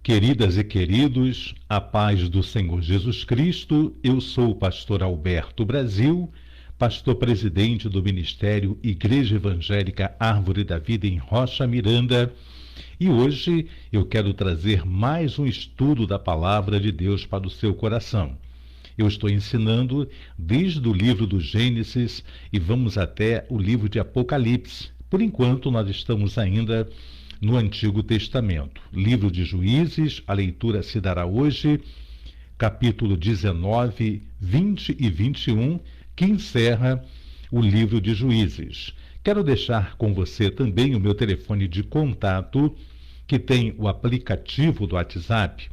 Queridas e queridos, a paz do Senhor Jesus Cristo, eu sou o pastor Alberto Brasil, pastor presidente do Ministério Igreja Evangélica Árvore da Vida em Rocha Miranda, e hoje eu quero trazer mais um estudo da Palavra de Deus para o seu coração. Eu estou ensinando desde o livro do Gênesis e vamos até o livro de Apocalipse. Por enquanto, nós estamos ainda no Antigo Testamento. Livro de Juízes, a leitura se dará hoje, capítulo 19, 20 e 21, que encerra o livro de Juízes. Quero deixar com você também o meu telefone de contato, que tem o aplicativo do WhatsApp.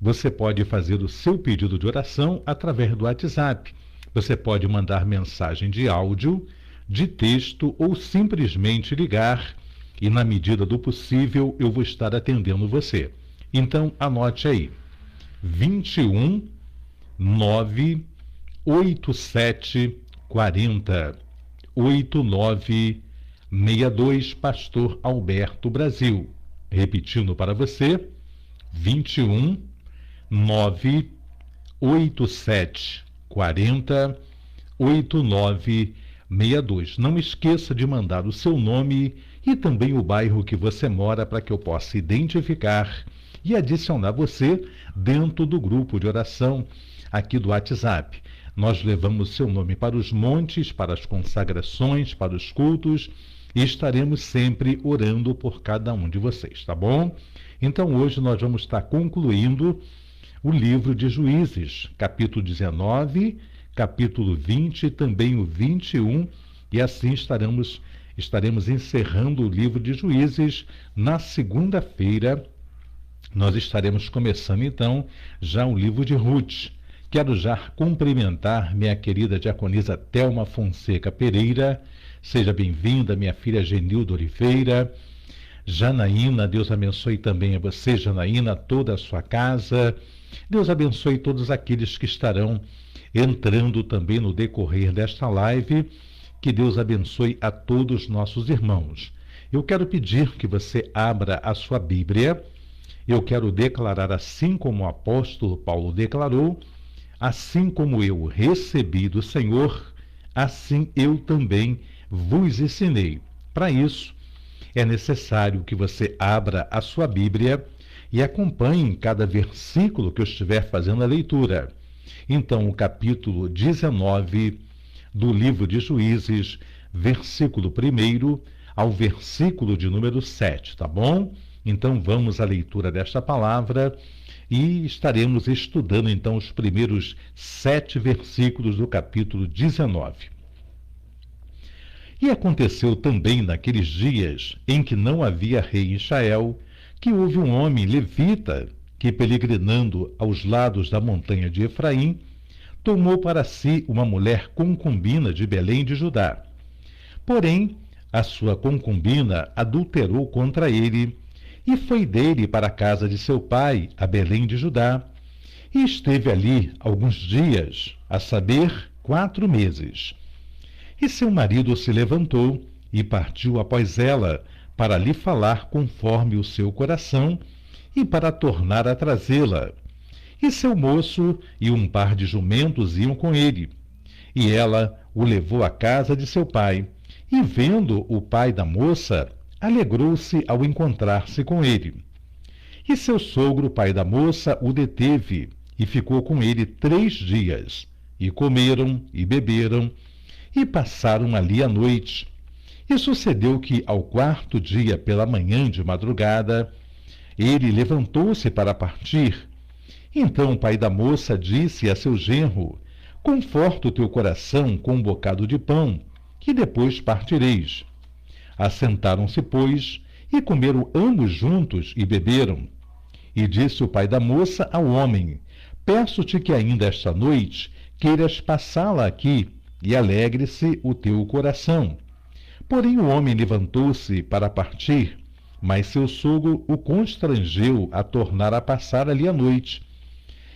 Você pode fazer o seu pedido de oração através do WhatsApp. Você pode mandar mensagem de áudio, de texto ou simplesmente ligar e, na medida do possível, eu vou estar atendendo você. Então, anote aí. 21 987 40 8962, Pastor Alberto Brasil. Repetindo para você, 21 987 40 8962. Não esqueça de mandar o seu nome e também o bairro que você mora para que eu possa identificar e adicionar você dentro do grupo de oração aqui do WhatsApp. Nós levamos seu nome para os montes, para as consagrações, para os cultos e estaremos sempre orando por cada um de vocês, tá bom? Então hoje nós vamos estar concluindo o livro de Juízes, capítulo 19, capítulo 20 e também o 21, e assim estaremos encerrando o livro de Juízes. Na segunda-feira, nós estaremos começando, então, já o livro de Ruth. Quero já cumprimentar minha querida diaconisa Thelma Fonseca Pereira. Seja bem-vinda, minha filha Genilda Oliveira. Janaína, Deus abençoe também a você, Janaína, toda a sua casa. Deus abençoe todos aqueles que estarão entrando também no decorrer desta live. Que Deus abençoe a todos os nossos irmãos. Eu quero pedir que você abra a sua Bíblia. Eu quero declarar, assim como o apóstolo Paulo declarou: assim como eu recebi do Senhor, assim eu também vos ensinei. Para isso, é necessário que você abra a sua Bíblia e acompanhe cada versículo que eu estiver fazendo a leitura. Então, o capítulo 19 do livro de Juízes, versículo 1 ao versículo de número 7, tá bom? Então vamos à leitura desta palavra e estaremos estudando então os primeiros 7 versículos do capítulo 19. E aconteceu também naqueles dias em que não havia rei em Israel, que houve um homem levita que, peregrinando aos lados da montanha de Efraim, tomou para si uma mulher concubina de Belém de Judá. Porém, a sua concubina adulterou contra ele e foi dele para a casa de seu pai, a Belém de Judá, e esteve ali alguns dias, a saber, 4 meses. E seu marido se levantou e partiu após ela para lhe falar conforme o seu coração e para tornar a trazê-la. E seu moço e um par de jumentos iam com ele. E ela o levou à casa de seu pai. E vendo o pai da moça, alegrou-se ao encontrar-se com ele. E seu sogro, pai da moça, o deteve e ficou com ele 3 dias. E comeram e beberam e passaram ali a noite. E sucedeu que, ao 4º dia pela manhã de madrugada, ele levantou-se para partir. Então o pai da moça disse a seu genro: conforta o teu coração com um bocado de pão, que depois partireis. Assentaram-se, pois, e comeram ambos juntos e beberam. E disse o pai da moça ao homem: peço-te que ainda esta noite queiras passá-la aqui, e alegre-se o teu coração. Porém o homem levantou-se para partir, mas seu sogro o constrangeu a tornar a passar ali a noite.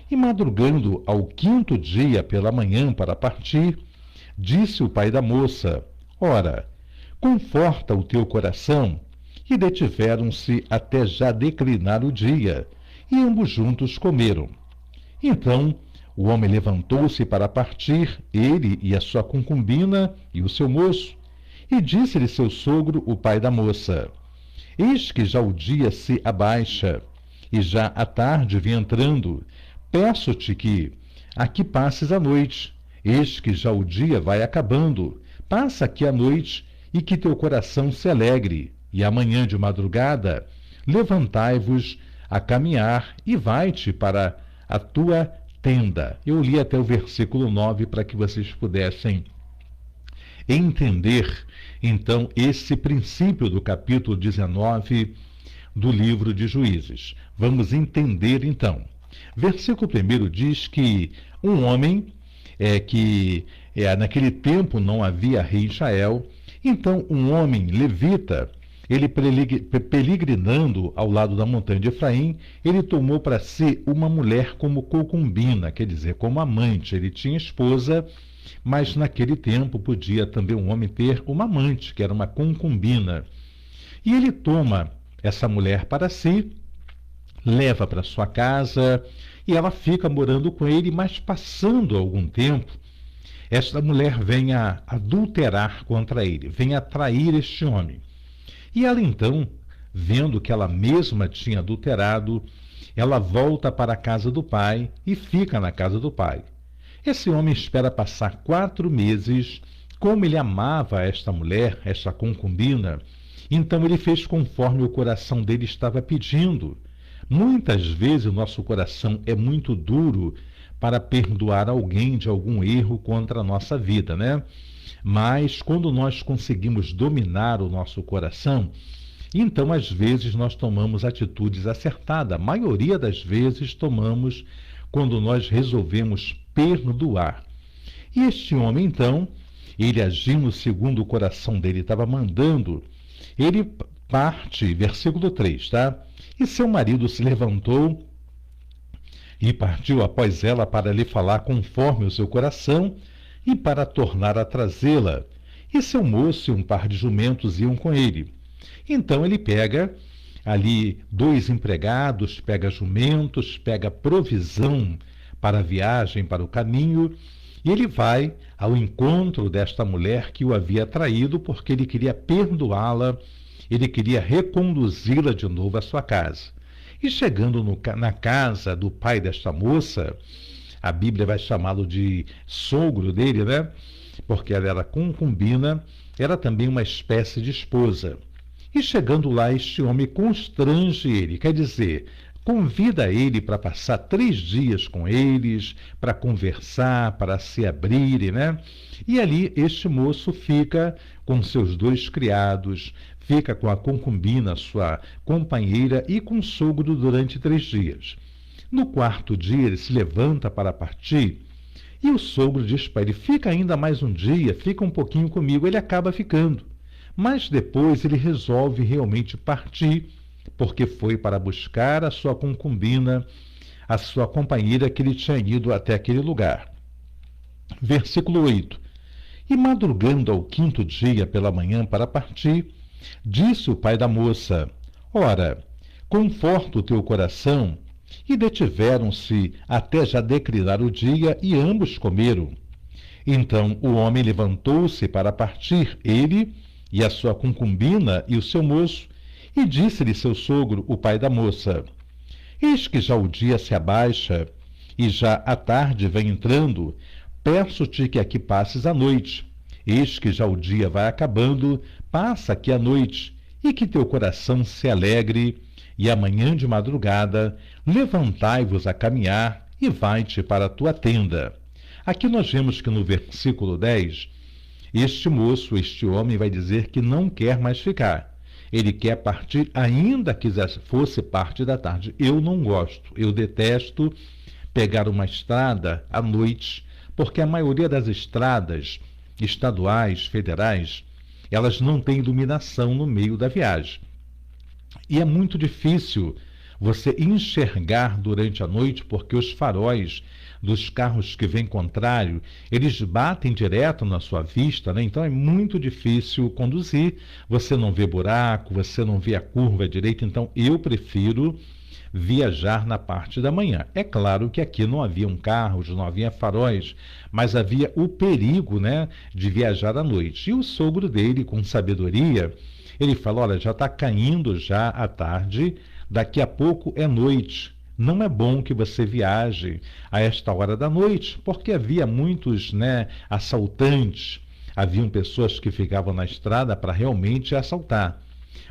E madrugando ao 5º dia pela manhã para partir, disse o pai da moça: ora, conforta o teu coração. E detiveram-se até já declinar o dia, e ambos juntos comeram. Então o homem levantou-se para partir, ele e a sua concubina e o seu moço, e disse-lhe seu sogro, o pai da moça: Eis que já o dia se abaixa, e já a tarde vem entrando. Peço-te que aqui passes a noite. Eis que já o dia vai acabando. Passa aqui a noite, e que teu coração se alegre. E amanhã de madrugada, levantai-vos a caminhar, e vai-te para a tua tenda. Eu li até o versículo 9 para que vocês pudessem entender, então, esse princípio do capítulo 19 do livro de Juízes. Vamos entender, então. Versículo 1 diz que um homem, naquele tempo não havia rei em Israel, então um homem levita, ele peregrinando ao lado da montanha de Efraim, ele tomou para si uma mulher como concubina, quer dizer, como amante. Ele tinha esposa, mas naquele tempo podia também um homem ter uma amante, que era uma concubina. E ele toma essa mulher para si, leva para sua casa, e ela fica morando com ele, mas passando algum tempo, esta mulher vem a adulterar contra ele, vem a trair este homem. E ela então, vendo que ela mesma tinha adulterado, ela volta para a casa do pai e fica na casa do pai. Esse homem espera passar 4 meses. Como ele amava esta mulher, esta concubina, então ele fez conforme o coração dele estava pedindo. Muitas vezes o nosso coração é muito duro para perdoar alguém de algum erro contra a nossa vida, né? Mas quando nós conseguimos dominar o nosso coração, então às vezes nós tomamos atitudes acertadas. A maioria das vezes tomamos quando nós resolvemos perdoar. E este homem, então, ele agindo segundo o coração dele estava mandando, ele parte, versículo 3, tá? E seu marido se levantou e partiu após ela para lhe falar conforme o seu coração e para tornar a trazê-la. E seu moço e um par de jumentos iam com ele. Então ele pega ali 2 empregados, pega jumentos, pega provisão para a viagem, para o caminho, e ele vai ao encontro desta mulher que o havia traído, porque ele queria perdoá-la, ele queria reconduzi-la de novo à sua casa. E chegando na casa do pai desta moça, a Bíblia vai chamá-lo de sogro dele, né? Porque ela era concubina, era também uma espécie de esposa. E chegando lá, este homem constrange ele, quer dizer, convida ele para passar 3 dias com eles, para conversar, para se abrirem, né? E ali este moço fica com seus 2 criados, fica com a concubina, sua companheira, e com o sogro durante 3 dias. No 4º dia ele se levanta para partir, e o sogro diz para ele: fica ainda mais um dia, fica um pouquinho comigo. Ele acaba ficando, mas depois ele resolve realmente partir, porque foi para buscar a sua concubina, a sua companheira, que ele tinha ido até aquele lugar. Versículo 8. E madrugando ao 5º dia pela manhã para partir, disse o pai da moça: ora, conforta o teu coração. E detiveram-se até já declinar o dia, e ambos comeram. Então o homem levantou-se para partir, ele e a sua concubina e o seu moço, e disse-lhe seu sogro, o pai da moça: eis que já o dia se abaixa, e já a tarde vem entrando. Peço-te que aqui passes a noite. Eis que já o dia vai acabando, passa aqui a noite, e que teu coração se alegre. E amanhã de madrugada, levantai-vos a caminhar, e vai-te para a tua tenda. Aqui nós vemos que no versículo 10, este moço, este homem, vai dizer que não quer mais ficar. Ele quer partir, ainda que fosse parte da tarde. Eu não gosto, eu detesto pegar uma estrada à noite, porque a maioria das estradas estaduais, federais, elas não têm iluminação no meio da viagem. E é muito difícil você enxergar durante a noite, porque os faróis dos carros que vêm contrário, eles batem direto na sua vista, né? Então é muito difícil conduzir, você não vê buraco, você não vê a curva direita. Então eu prefiro viajar na parte da manhã. É claro que aqui não haviam carros, não havia faróis, mas havia o perigo, né, de viajar à noite. E o sogro dele, com sabedoria, ele fala: olha, já está caindo já a tarde, daqui a pouco é noite. Não é bom que você viaje a esta hora da noite, porque havia muitos, né, assaltantes, haviam pessoas que ficavam na estrada para realmente assaltar.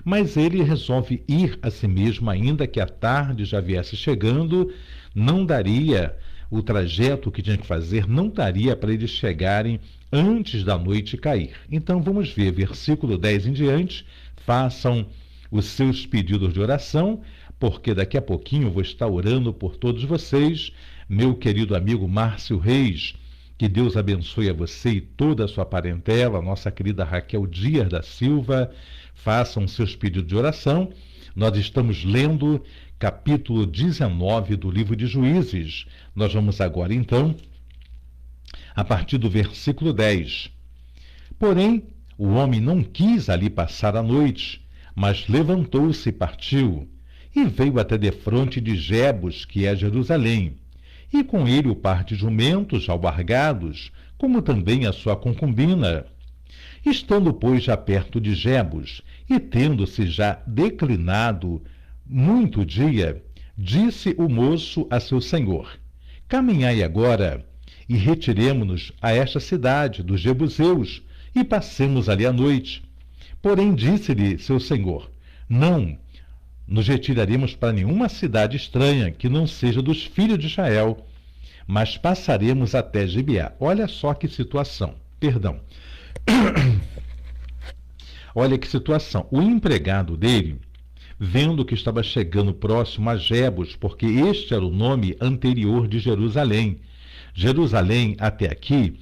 Mas ele resolve ir a si mesmo, ainda que a tarde já viesse chegando, não daria o trajeto que tinha que fazer, não daria para eles chegarem antes da noite cair. Então vamos ver, versículo 10 em diante, façam os seus pedidos de oração, porque daqui a pouquinho eu vou estar orando por todos vocês, meu querido amigo Márcio Reis, que Deus abençoe a você e toda a sua parentela, nossa querida Raquel Dias da Silva, façam seus pedidos de oração. Nós estamos lendo capítulo 19 do livro de Juízes. Nós vamos agora, então, a partir do versículo 10. Porém, o homem não quis ali passar a noite, mas levantou-se e partiu, e veio até defronte de Jebus, que é Jerusalém, e com ele o par de jumentos albargados, como também a sua concubina. Estando, pois, já perto de Jebus, e tendo-se já declinado muito dia, disse o moço a seu senhor: caminhai agora, e retiremo-nos a esta cidade dos Jebuseus, e passemos ali a noite. Porém disse-lhe seu senhor: não nos retiraremos para nenhuma cidade estranha, que não seja dos filhos de Israel, mas passaremos até Gibeá. Olha só que situação. Perdão. Olha que situação. O empregado dele, vendo que estava chegando próximo a Jebus, porque este era o nome anterior de Jerusalém. Jerusalém, até aqui,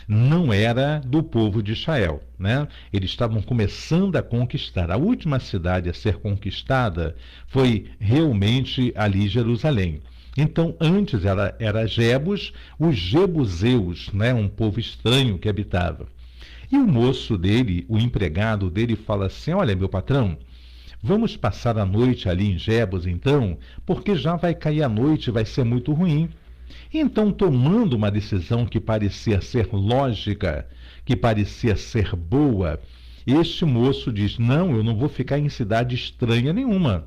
não era do povo de Israel, né? Eles estavam começando a conquistar. A última cidade a ser conquistada foi realmente ali Jerusalém. Então, antes era Jebus, os Jebuseus, né? Um povo estranho que habitava. E o moço dele, o empregado dele, fala assim: olha, meu patrão, vamos passar a noite ali em Jebus, então, porque já vai cair a noite, vai ser muito ruim. Então, tomando uma decisão que parecia ser lógica, que parecia ser boa, este moço diz: não, eu não vou ficar em cidade estranha nenhuma.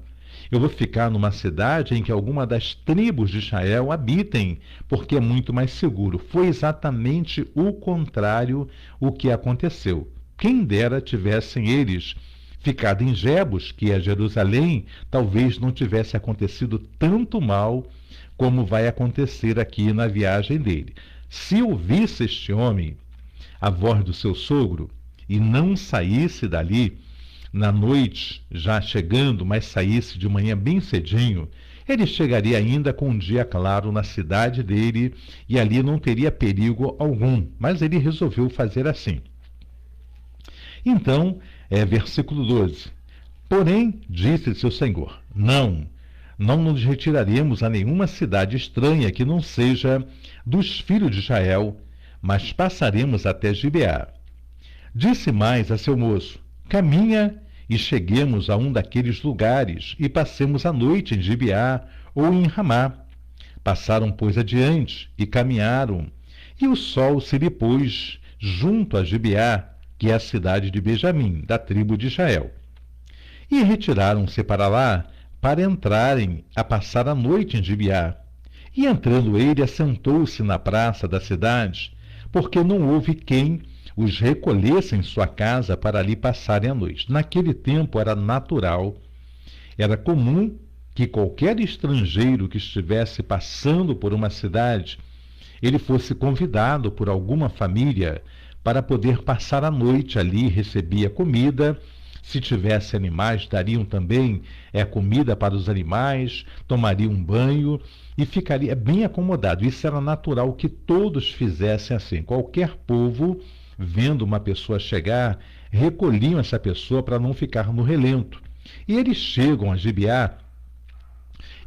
Eu vou ficar numa cidade em que alguma das tribos de Israel habitem, porque é muito mais seguro. Foi exatamente o contrário o que aconteceu. Quem dera tivessem eles ficado em Jebus, que é Jerusalém, talvez não tivesse acontecido tanto mal como vai acontecer aqui na viagem dele. Se ouvisse este homem a voz do seu sogro e não saísse dali na noite, já chegando, mas saísse de manhã bem cedinho, ele chegaria ainda com um dia claro na cidade dele e ali não teria perigo algum. Mas ele resolveu fazer assim. Então, versículo 12. Porém, disse seu senhor: não nos retiraremos a nenhuma cidade estranha que não seja dos filhos de Israel, mas passaremos até Gibeá. Disse mais a seu moço: caminha e cheguemos a um daqueles lugares e passemos a noite em Gibeá ou em Ramá. Passaram, pois, adiante e caminharam, e o sol se lhe pôs junto a Gibeá, que é a cidade de Benjamim, da tribo de Israel. E retiraram-se para lá, para entrarem a passar a noite em Gibeá. E entrando ele, assentou-se na praça da cidade, porque não houve quem os recolhesse em sua casa para ali passarem a noite. Naquele tempo era natural, era comum que qualquer estrangeiro que estivesse passando por uma cidade, ele fosse convidado por alguma família para poder passar a noite ali, recebia comida. Se tivesse animais, dariam também comida para os animais, tomaria um banho e ficaria bem acomodado. Isso era natural que todos fizessem assim. Qualquer povo, vendo uma pessoa chegar, recolhiam essa pessoa para não ficar no relento. E eles chegam a Gibeá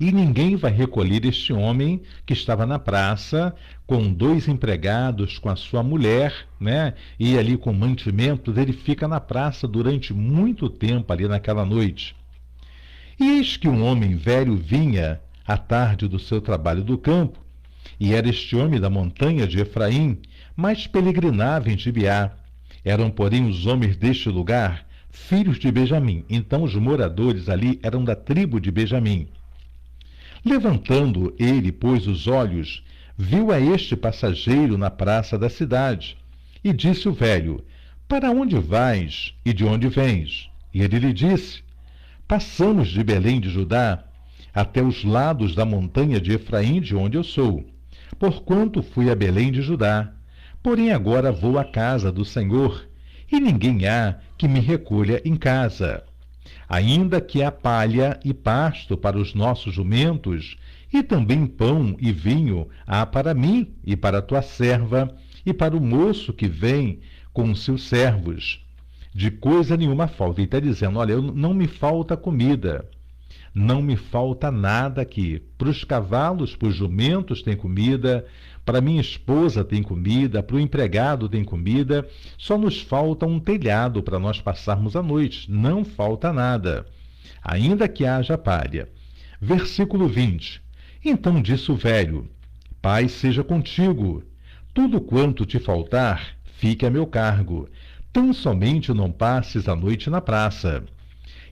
e ninguém vai recolher este homem que estava na praça com 2 empregados, com a sua mulher, né? E ali com mantimentos, ele fica na praça durante muito tempo ali naquela noite. E eis que um homem velho vinha à tarde do seu trabalho do campo, e era este homem da montanha de Efraim, mas peregrinava em Gibeá. Eram, porém, os homens deste lugar, filhos de Benjamim. Então os moradores ali eram da tribo de Benjamim. Levantando ele, pois, os olhos, viu a este passageiro na praça da cidade. E disse o velho: Para onde vais e de onde vens? E ele lhe disse: Passamos de Belém de Judá até os lados da montanha de Efraim, de onde eu sou, porquanto fui a Belém de Judá. Porém agora vou à casa do Senhor, e ninguém há que me recolha em casa. Ainda que há palha e pasto para os nossos jumentos, e também pão e vinho há para mim e para a tua serva, e para o moço que vem com os seus servos. De coisa nenhuma falta. Ele está dizendo, olha, não me falta comida, não me falta nada aqui. Para os cavalos, para os jumentos tem comida, para minha esposa tem comida, para o empregado tem comida, só nos falta um telhado para nós passarmos a noite, não falta nada, ainda que haja palha. Versículo 20. Então disse o velho: Paz seja contigo, tudo quanto te faltar, fique a meu cargo, tão somente não passes a noite na praça.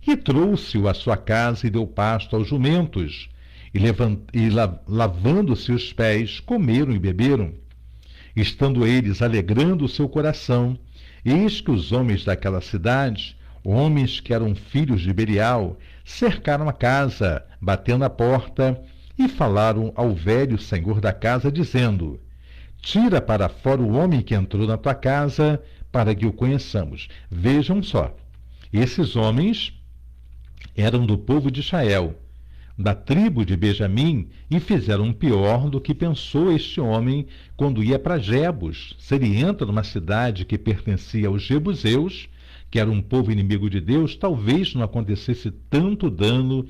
E trouxe-o à sua casa e deu pasto aos jumentos, e lavando-se os pés, comeram e beberam. Estando eles alegrando o seu coração, eis que os homens daquela cidade, homens que eram filhos de Belial, cercaram a casa, batendo a porta, e falaram ao velho senhor da casa, dizendo: Tira para fora o homem que entrou na tua casa, para que o conheçamos. Vejam só, esses homens eram do povo de Israel, da tribo de Benjamim, e fizeram pior do que pensou este homem quando ia para Jebus. Se ele entra numa cidade que pertencia aos jebuseus, que era um povo inimigo de Deus, talvez não acontecesse tanto dano,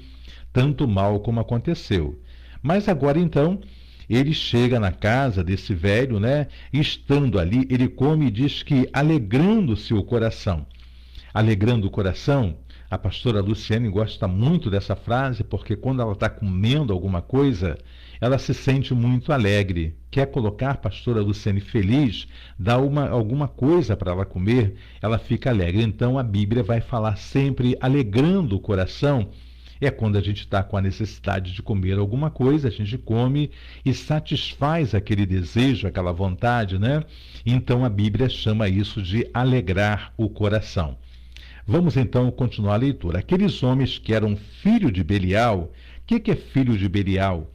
tanto mal como aconteceu. Mas agora então, ele chega na casa desse velho, né? E estando ali, ele come e diz que alegrando-se o coração. Alegrando o coração, a pastora Luciane gosta muito dessa frase, porque quando ela está comendo alguma coisa, ela se sente muito alegre. Quer colocar a pastora Luciane feliz, dá alguma coisa para ela comer, ela fica alegre. Então a Bíblia vai falar sempre alegrando o coração. É quando a gente está com a necessidade de comer alguma coisa, a gente come e satisfaz aquele desejo, aquela vontade, né? Então a Bíblia chama isso de alegrar o coração. Vamos então continuar a leitura. Aqueles homens que eram filho de Belial, o que é filho de Belial?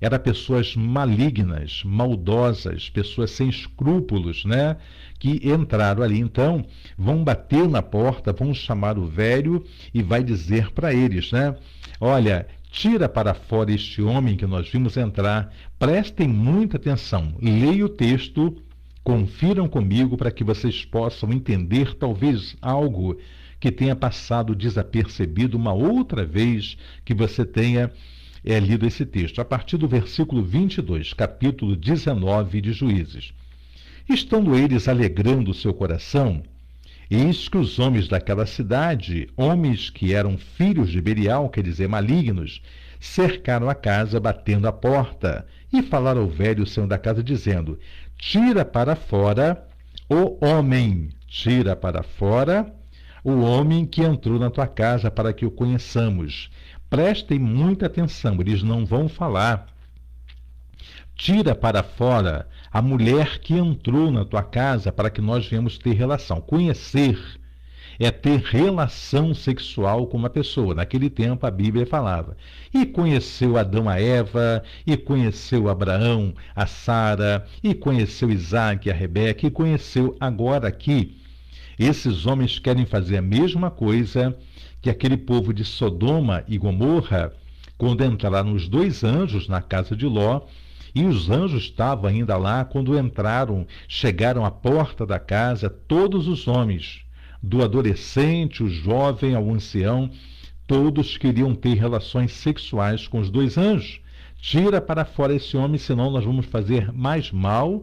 Era pessoas malignas, maldosas, pessoas sem escrúpulos, né? Que entraram ali. Então, vão bater na porta, vão chamar o velho e vai dizer para eles, né? Olha, tira para fora este homem que nós vimos entrar, prestem muita atenção, leia o texto, confiram comigo para que vocês possam entender talvez algo que tenha passado desapercebido uma outra vez que você tenha lido esse texto. A partir do versículo 22, capítulo 19 de Juízes. Estando eles alegrando o seu coração, eis que os homens daquela cidade, homens que eram filhos de Belial, quer dizer, malignos, cercaram a casa, batendo a porta, e falaram ao velho senhor da casa, dizendo: Tira para fora o homem, tira para fora o homem que entrou na tua casa, para que o conheçamos. Prestem muita atenção, eles não vão falar. Tira para fora a mulher que entrou na tua casa, para que nós venhamos ter relação. Conhecer é ter relação sexual com uma pessoa. Naquele tempo a Bíblia falava. E conheceu Adão a Eva, e conheceu Abraão a Sara, e conheceu Isaac a Rebeca, e conheceu agora aqui. Esses homens querem fazer a mesma coisa que aquele povo de Sodoma e Gomorra, quando entraram os dois anjos na casa de Ló, e os anjos estavam ainda lá, quando entraram, chegaram à porta da casa, todos os homens, do adolescente, o jovem ao ancião, todos queriam ter relações sexuais com os dois anjos. Tira para fora esse homem, senão nós vamos fazer mais mal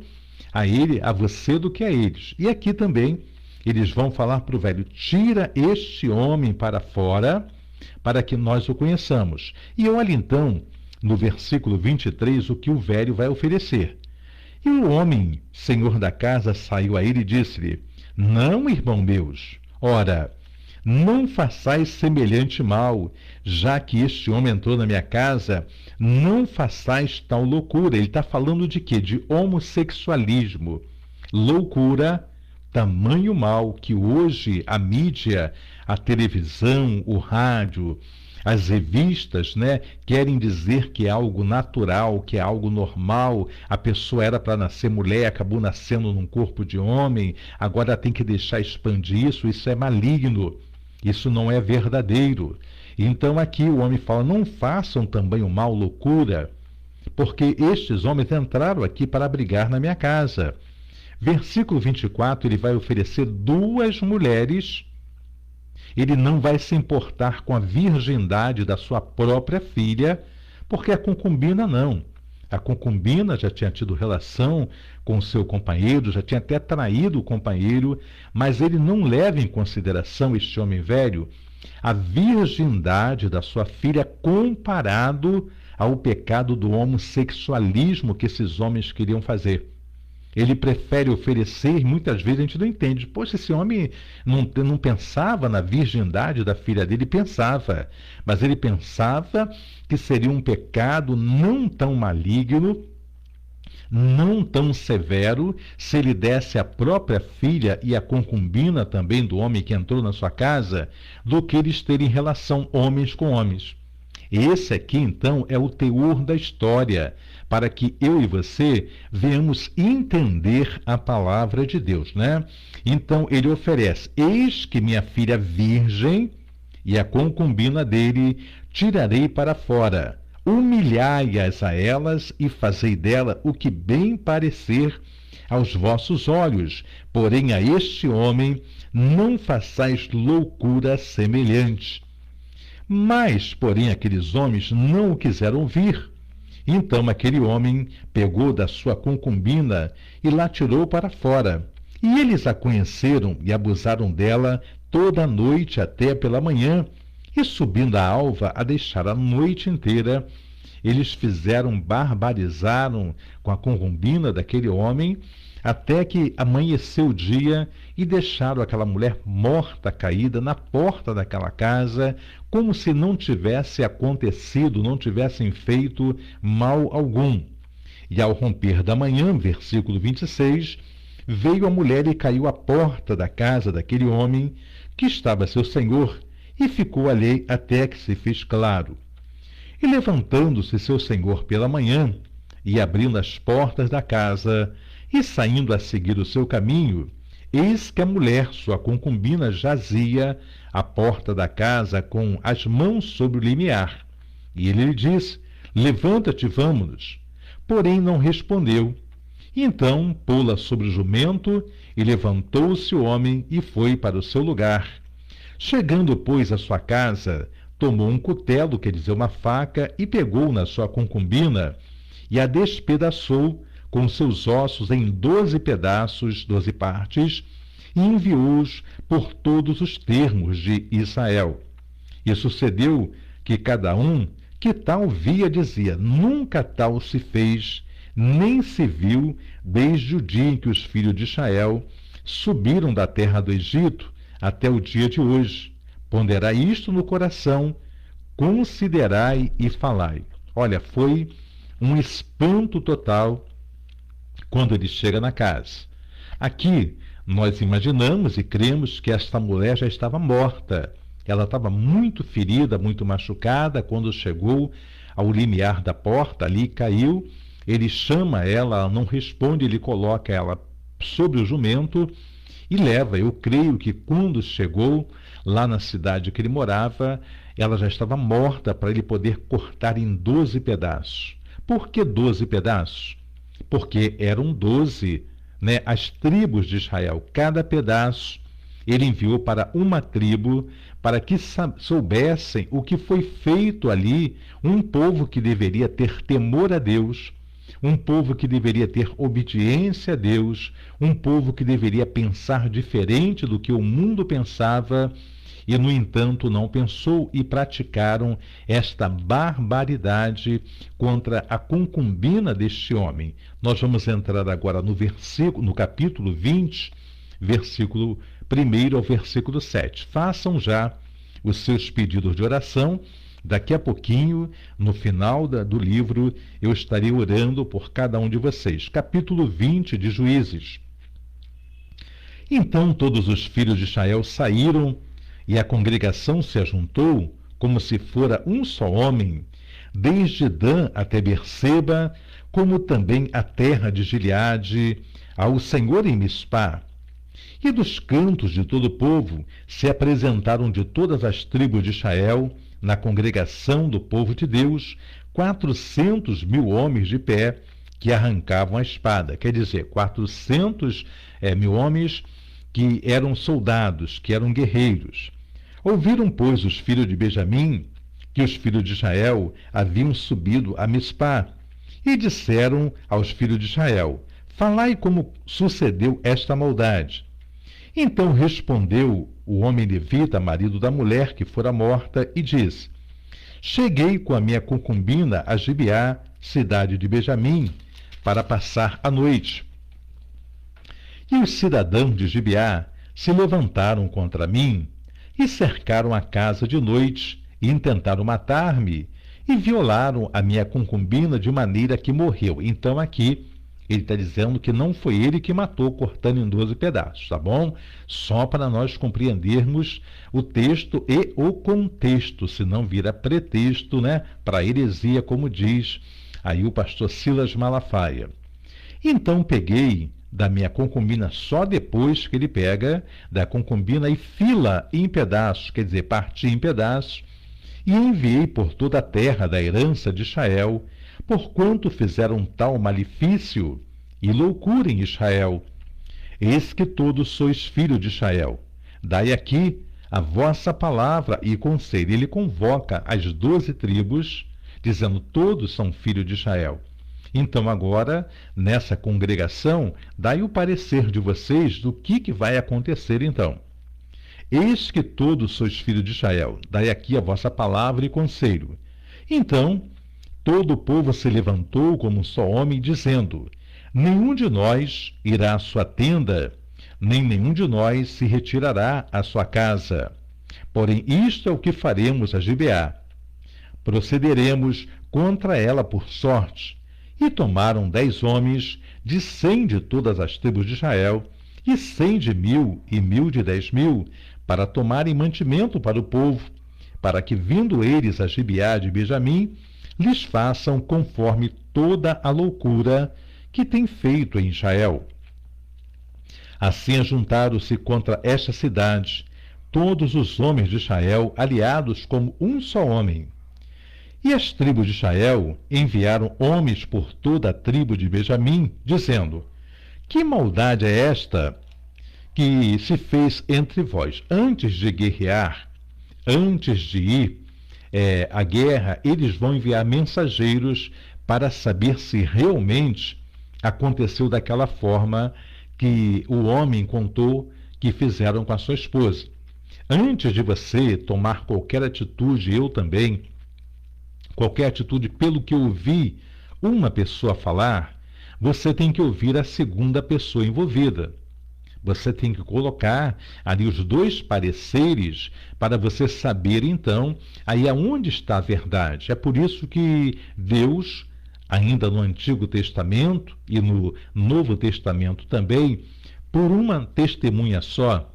a ele, a você, do que a eles. E aqui também eles vão falar para o velho: tira este homem para fora, para que nós o conheçamos. E olha então, no versículo 23, o que o velho vai oferecer. E o homem, senhor da casa, saiu a ele e disse-lhe: Não, irmão meus, ora, não façais semelhante mal, já que este homem entrou na minha casa, não façais tal loucura. Ele está falando de quê? De homossexualismo. Loucura, tamanho mal que hoje a mídia, a televisão, o rádio, as revistas, né, querem dizer que é algo natural, que é algo normal. A pessoa era para nascer mulher, acabou nascendo num corpo de homem, agora tem que deixar expandir isso. Isso é maligno, isso não é verdadeiro. Então aqui o homem fala: não façam também o mal loucura, porque estes homens entraram aqui para abrigar na minha casa. Versículo 24, ele vai oferecer duas mulheres. Ele não vai se importar com a virgindade da sua própria filha, porque a concubina não. A concubina já tinha tido relação com o seu companheiro, já tinha até traído o companheiro, mas ele não leva em consideração, este homem velho, a virgindade da sua filha comparado ao pecado do homossexualismo que esses homens queriam fazer. Ele prefere oferecer, muitas vezes a gente não entende. Poxa, esse homem não pensava na virgindade da filha dele, pensava. Mas ele pensava que seria um pecado não tão maligno, não tão severo, se ele desse a própria filha e a concubina também do homem que entrou na sua casa, do que eles terem relação homens com homens. Esse aqui, então, é o teor da história, para que eu e você venhamos entender a palavra de Deus, né? Então, ele oferece: eis que minha filha virgem e a concubina dele tirarei para fora. Humilhai-as a elas e fazei dela o que bem parecer aos vossos olhos. Porém, a este homem não façais loucura semelhante. Mas, porém, aqueles homens não o quiseram ouvir. Então aquele homem pegou da sua concubina e lá tirou para fora. E eles a conheceram e abusaram dela toda a noite até pela manhã. E subindo a alva, a deixaram a noite inteira. Eles barbarizaram com a concubina daquele homem, até que amanheceu o dia e deixaram aquela mulher morta, caída na porta daquela casa, como se não tivesse acontecido, não tivessem feito mal algum. E ao romper da manhã, versículo 26, veio a mulher e caiu à porta da casa daquele homem, que estava seu senhor, e ficou ali até que se fez claro. E levantando-se seu senhor pela manhã, e abrindo as portas da casa, e saindo a seguir o seu caminho, eis que a mulher, sua concubina, jazia à porta da casa com as mãos sobre o limiar. E ele lhe disse: levanta-te, vamos-nos. Porém não respondeu. E então pô-la sobre o jumento, e levantou-se o homem e foi para o seu lugar. Chegando, pois, à sua casa, tomou um cutelo, quer dizer, uma faca, e pegou na sua concubina, e a despedaçou com seus ossos em 12 pedaços, 12 partes, e enviou-os por todos os termos de Israel. E sucedeu que cada um que tal via dizia: nunca tal se fez, nem se viu, desde o dia em que os filhos de Israel subiram da terra do Egito até o dia de hoje. Ponderai isto no coração, considerai e falai. Olha, foi um espanto total quando ele chega na casa. Aqui nós imaginamos e cremos que esta mulher já estava morta. Ela estava muito ferida, muito machucada. Quando chegou ao limiar da porta, ali caiu. Ele chama ela não responde, ele coloca ela sobre o jumento e leva. Eu creio que quando chegou lá na cidade que ele morava, ela já estava morta, para ele poder cortar em 12 pedaços. Por que 12 pedaços? Porque eram 12, né, as tribos de Israel. Cada pedaço ele enviou para uma tribo, para que soubessem o que foi feito ali. Um povo que deveria ter temor a Deus, um povo que deveria ter obediência a Deus, um povo que deveria pensar diferente do que o mundo pensava. e, no entanto, não pensou e praticaram esta barbaridade contra a concubina deste homem. Nós vamos entrar agora no capítulo 20, versículo 1 ao versículo 7. Façam já os seus pedidos de oração. Daqui a pouquinho, no final do livro, eu estarei orando por cada um de vocês. Capítulo 20 de Juízes. Então todos os filhos de Israel saíram, e a congregação se ajuntou, como se fora um só homem, desde Dan até Berseba, como também a terra de Gileade, ao Senhor em Mispá. E dos cantos de todo o povo se apresentaram de todas as tribos de Israel, na congregação do povo de Deus, 400.000 homens de pé, que arrancavam a espada. Quer dizer, 400.000 homens que eram soldados, que eram guerreiros. Ouviram, pois, os filhos de Benjamim, que os filhos de Israel haviam subido a Mispá, e disseram aos filhos de Israel: falai como sucedeu esta maldade. Então respondeu o homem levita, marido da mulher que fora morta, e disse: cheguei com a minha concubina a Gibeá, cidade de Benjamim, para passar a noite. E os cidadãos de Gibeá se levantaram contra mim e cercaram a casa de noite e intentaram matar-me e violaram a minha concubina de maneira que morreu. Então aqui ele está dizendo que não foi ele que matou, cortando em 12 pedaços, tá bom? Só para nós compreendermos o texto e o contexto, senão vira pretexto, né, para heresia, como diz aí o pastor Silas Malafaia. Então peguei da minha concubina, só depois que ele pega da concubina e fila em pedaços, quer dizer, parti em pedaços, e enviei por toda a terra da herança de Israel, porquanto fizeram tal malefício e loucura em Israel. Eis que todos sois filhos de Israel. Dai aqui a vossa palavra e conselho. Ele convoca as 12 tribos, dizendo: todos são filhos de Israel. Então agora, nessa congregação, dai o parecer de vocês do que vai acontecer então. Eis que todos sois filhos de Israel. Dai aqui a vossa palavra e conselho. Então todo o povo se levantou como um só homem, dizendo: nenhum de nós irá à sua tenda, nem nenhum de nós se retirará à sua casa. Porém, isto é o que faremos a Gibeá. Procederemos contra ela por sorte. E tomaram 10 homens, de 100 de todas as tribos de Israel, e 100 de 1.000 e 1.000 de 10.000, para tomarem mantimento para o povo, para que, vindo eles a Gibeá de Benjamim, lhes façam conforme toda a loucura que tem feito em Israel. Assim ajuntaram-se contra esta cidade todos os homens de Israel, aliados como um só homem. E as tribos de Israel enviaram homens por toda a tribo de Benjamim, dizendo: que maldade é esta que se fez entre vós? Antes de guerrear, antes de ir à guerra, eles vão enviar mensageiros para saber se realmente aconteceu daquela forma que o homem contou que fizeram com a sua esposa. Antes de você tomar qualquer atitude, eu também, qualquer atitude pelo que ouvi uma pessoa falar, você tem que ouvir a segunda pessoa envolvida. Você tem que colocar ali os 2 pareceres para você saber, então, aí aonde está a verdade. É por isso que Deus, ainda no Antigo Testamento e no Novo Testamento também, por uma testemunha só,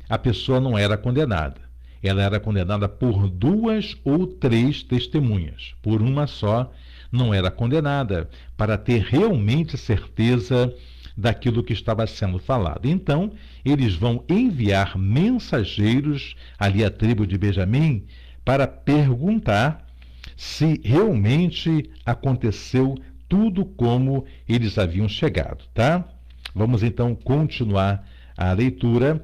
a pessoa não era condenada. Ela era condenada por 2 ou 3 testemunhas. Por uma só, não era condenada, para ter realmente certeza daquilo que estava sendo falado. Então, eles vão enviar mensageiros ali à tribo de Benjamim para perguntar se realmente aconteceu tudo como eles haviam chegado, tá? Vamos então continuar a leitura.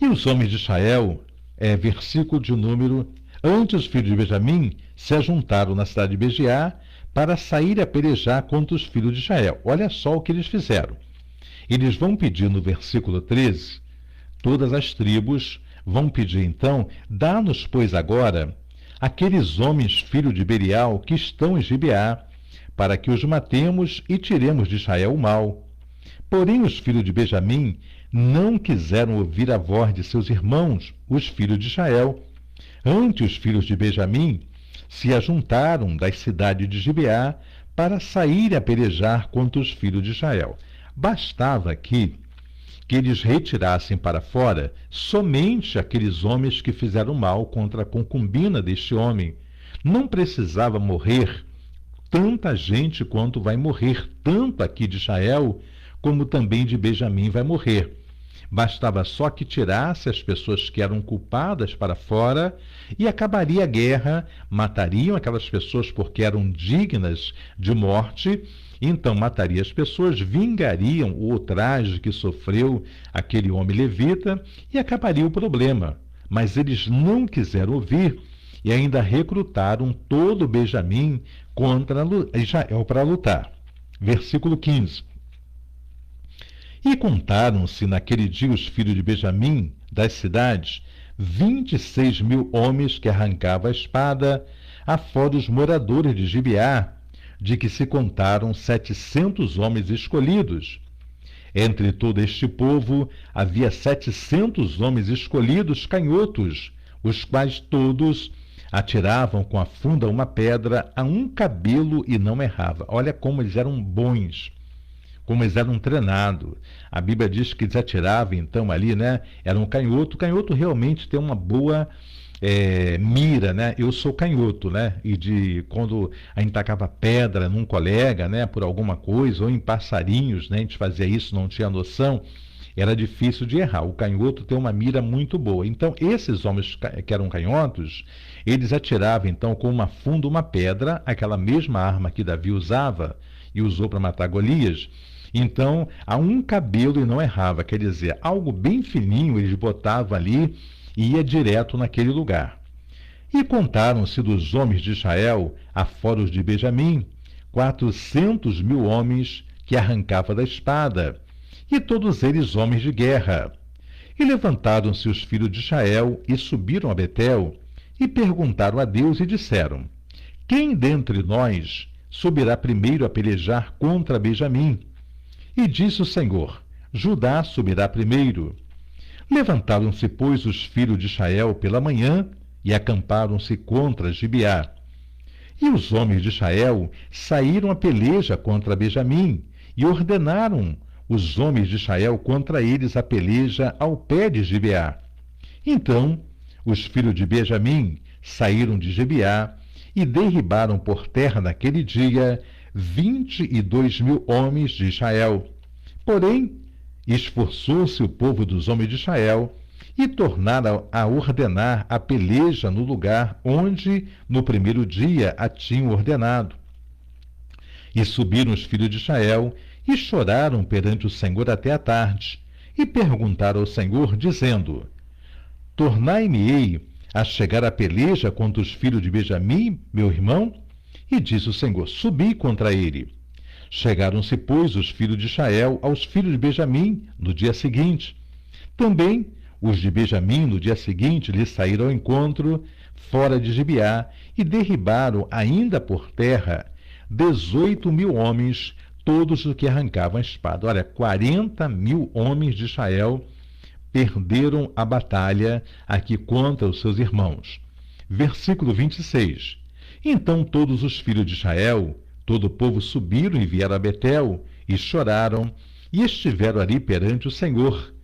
E os homens de Israel, versículo de número: antes os filhos de Benjamim se ajuntaram na cidade de Begiá para sair a pelejar contra os filhos de Israel. Olha só o que eles fizeram. Eles vão pedir no versículo 13, todas as tribos vão pedir então: dá-nos, pois, agora aqueles homens, filho de Belial, que estão em Gibeá, para que os matemos e tiremos de Israel o mal. Porém, os filhos de Benjamim não quiseram ouvir a voz de seus irmãos, os filhos de Israel. Antes, os filhos de Benjamim se ajuntaram das cidades de Gibeá para sair a pelejar contra os filhos de Israel. Bastava que eles retirassem para fora somente aqueles homens que fizeram mal contra a concubina deste homem. Não precisava morrer tanta gente quanto vai morrer, tanto aqui de Israel como também de Benjamim vai morrer. Bastava só que tirasse as pessoas que eram culpadas para fora e acabaria a guerra, matariam aquelas pessoas porque eram dignas de morte, então mataria as pessoas, vingariam o ultraje que sofreu aquele homem levita e acabaria o problema. Mas eles não quiseram ouvir e ainda recrutaram todo Benjamim contra Israel para lutar. Versículo 15. E contaram-se naquele dia os filhos de Benjamim das cidades 26.000 homens que arrancavam a espada, afora os moradores de Gibeá, de que se contaram 700 homens escolhidos. Entre todo este povo havia 700 homens escolhidos canhotos, os quais todos atiravam com a funda uma pedra a um cabelo e não errava. Olha como eles eram bons, como eles eram treinados. A Bíblia diz que eles atiravam, então, ali, né? Era um canhoto. O canhoto realmente tem uma boa mira, né? Eu sou canhoto, né? E quando a gente tacava pedra num colega, né? Por alguma coisa, ou em passarinhos, né? A gente fazia isso, não tinha noção. Era difícil de errar. O canhoto tem uma mira muito boa. Então, esses homens que eram canhotos, eles atiravam, então, com uma funda, uma pedra, aquela mesma arma que Davi usava e usou para matar Golias. Então, a um cabelo e não errava, quer dizer, algo bem fininho eles botavam ali e ia direto naquele lugar. E contaram-se dos homens de Israel, afora os de Benjamim, 400.000 homens que arrancavam da espada, e todos eles homens de guerra. E levantaram-se os filhos de Israel e subiram a Betel, e perguntaram a Deus e disseram: quem dentre nós subirá primeiro a pelejar contra Benjamim? E disse o Senhor: Judá subirá primeiro. Levantaram-se, pois, os filhos de Israel pela manhã e acamparam-se contra Gibeá. E os homens de Israel saíram a peleja contra Benjamim e ordenaram os homens de Israel contra eles a peleja ao pé de Gibeá. Então os filhos de Benjamim saíram de Gibeá e derribaram por terra naquele dia 22.000 homens de Israel. Porém, esforçou-se o povo dos homens de Israel e tornaram a ordenar a peleja no lugar onde no primeiro dia a tinham ordenado. E subiram os filhos de Israel e choraram perante o Senhor até a tarde, e perguntaram ao Senhor, dizendo: tornai-me-ei a chegar à peleja contra os filhos de Benjamim, meu irmão? E disse o Senhor: subi contra ele. Chegaram-se, pois, os filhos de Israel aos filhos de Benjamim no dia seguinte. Também os de Benjamim no dia seguinte lhes saíram ao encontro fora de Gibeá e derribaram ainda por terra 18.000 homens, todos os que arrancavam a espada. Olha, 40.000 homens de Israel perderam a batalha aqui contra os seus irmãos. Versículo 26. Então todos os filhos de Israel, todo o povo, subiram e vieram a Betel, e choraram, e estiveram ali perante o Senhor.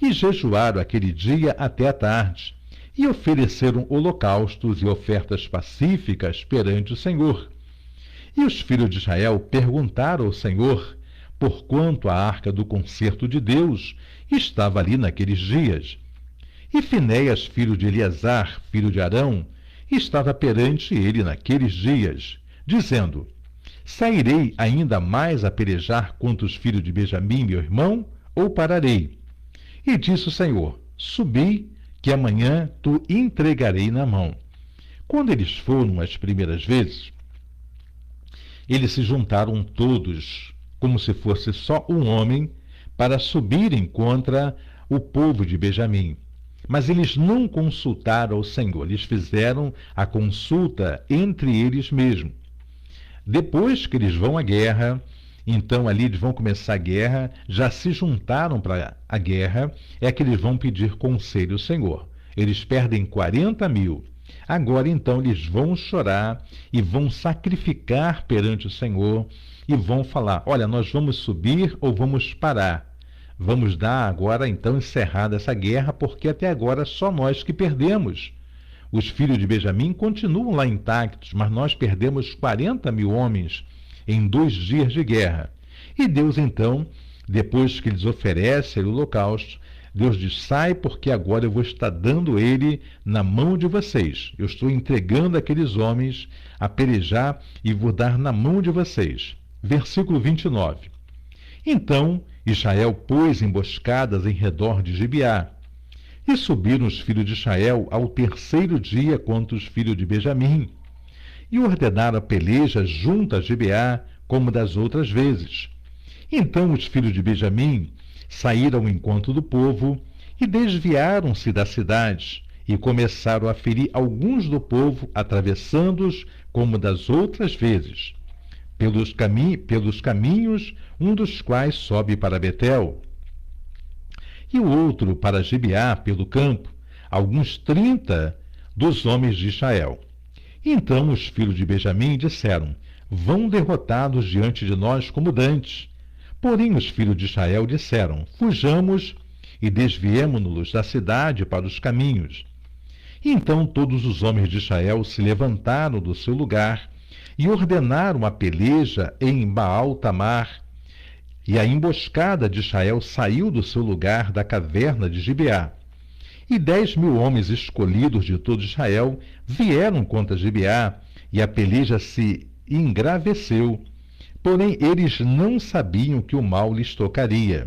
E jejuaram aquele dia até a tarde, e ofereceram holocaustos e ofertas pacíficas perante o Senhor. E os filhos de Israel perguntaram ao Senhor, porquanto a arca do concerto de Deus estava ali naqueles dias. E Finéias, filho de Eleazar, filho de Arão, estava perante ele naqueles dias, dizendo: sairei ainda mais a pelejar contra os filhos de Benjamim, meu irmão, ou pararei? E disse o Senhor: subi, que amanhã tu entregarei na mão. Quando eles foram as primeiras vezes, eles se juntaram todos, como se fosse só um homem, para subirem contra o povo de Benjamim. Mas eles não consultaram ao Senhor, eles fizeram a consulta entre eles mesmos. Depois que eles vão à guerra, então ali eles vão começar a guerra, já se juntaram para a guerra, é que eles vão pedir conselho ao Senhor. Eles perdem 40.000. Agora então eles vão chorar e vão sacrificar perante o Senhor e vão falar: olha, nós vamos subir ou vamos parar? Vamos dar agora então encerrada essa guerra, porque até agora só nós que perdemos. Os filhos de Benjamim continuam lá intactos, mas nós perdemos 40.000 homens em 2 dias de guerra. E Deus então, depois que eles oferecem o holocausto, Deus diz: sai, porque agora eu vou estar dando ele na mão de vocês. Eu estou entregando aqueles homens a pelejar e vou dar na mão de vocês. Versículo 29. Então Israel pôs emboscadas em redor de Gibeá. E subiram os filhos de Israel ao 3º dia contra os filhos de Benjamim, e ordenaram a peleja junto a Gibeá, como das outras vezes. Então os filhos de Benjamim saíram ao encontro do povo e desviaram-se da cidade, e começaram a ferir alguns do povo, atravessando-os como das outras vezes, pelos caminhos, um dos quais sobe para Betel, e o outro para Gibeá pelo campo, alguns 30 dos homens de Israel. Então os filhos de Benjamim disseram: vão derrotados diante de nós como dantes. Porém os filhos de Israel disseram: fujamos e desviemo-nos da cidade para os caminhos. Então todos os homens de Israel se levantaram do seu lugar e ordenaram a peleja em Baal-Tamar. E a emboscada de Israel saiu do seu lugar da caverna de Gibeá. E 10.000 homens escolhidos de todo Israel vieram contra Gibeá, e a peleja se engraveceu. Porém eles não sabiam que o mal lhes tocaria.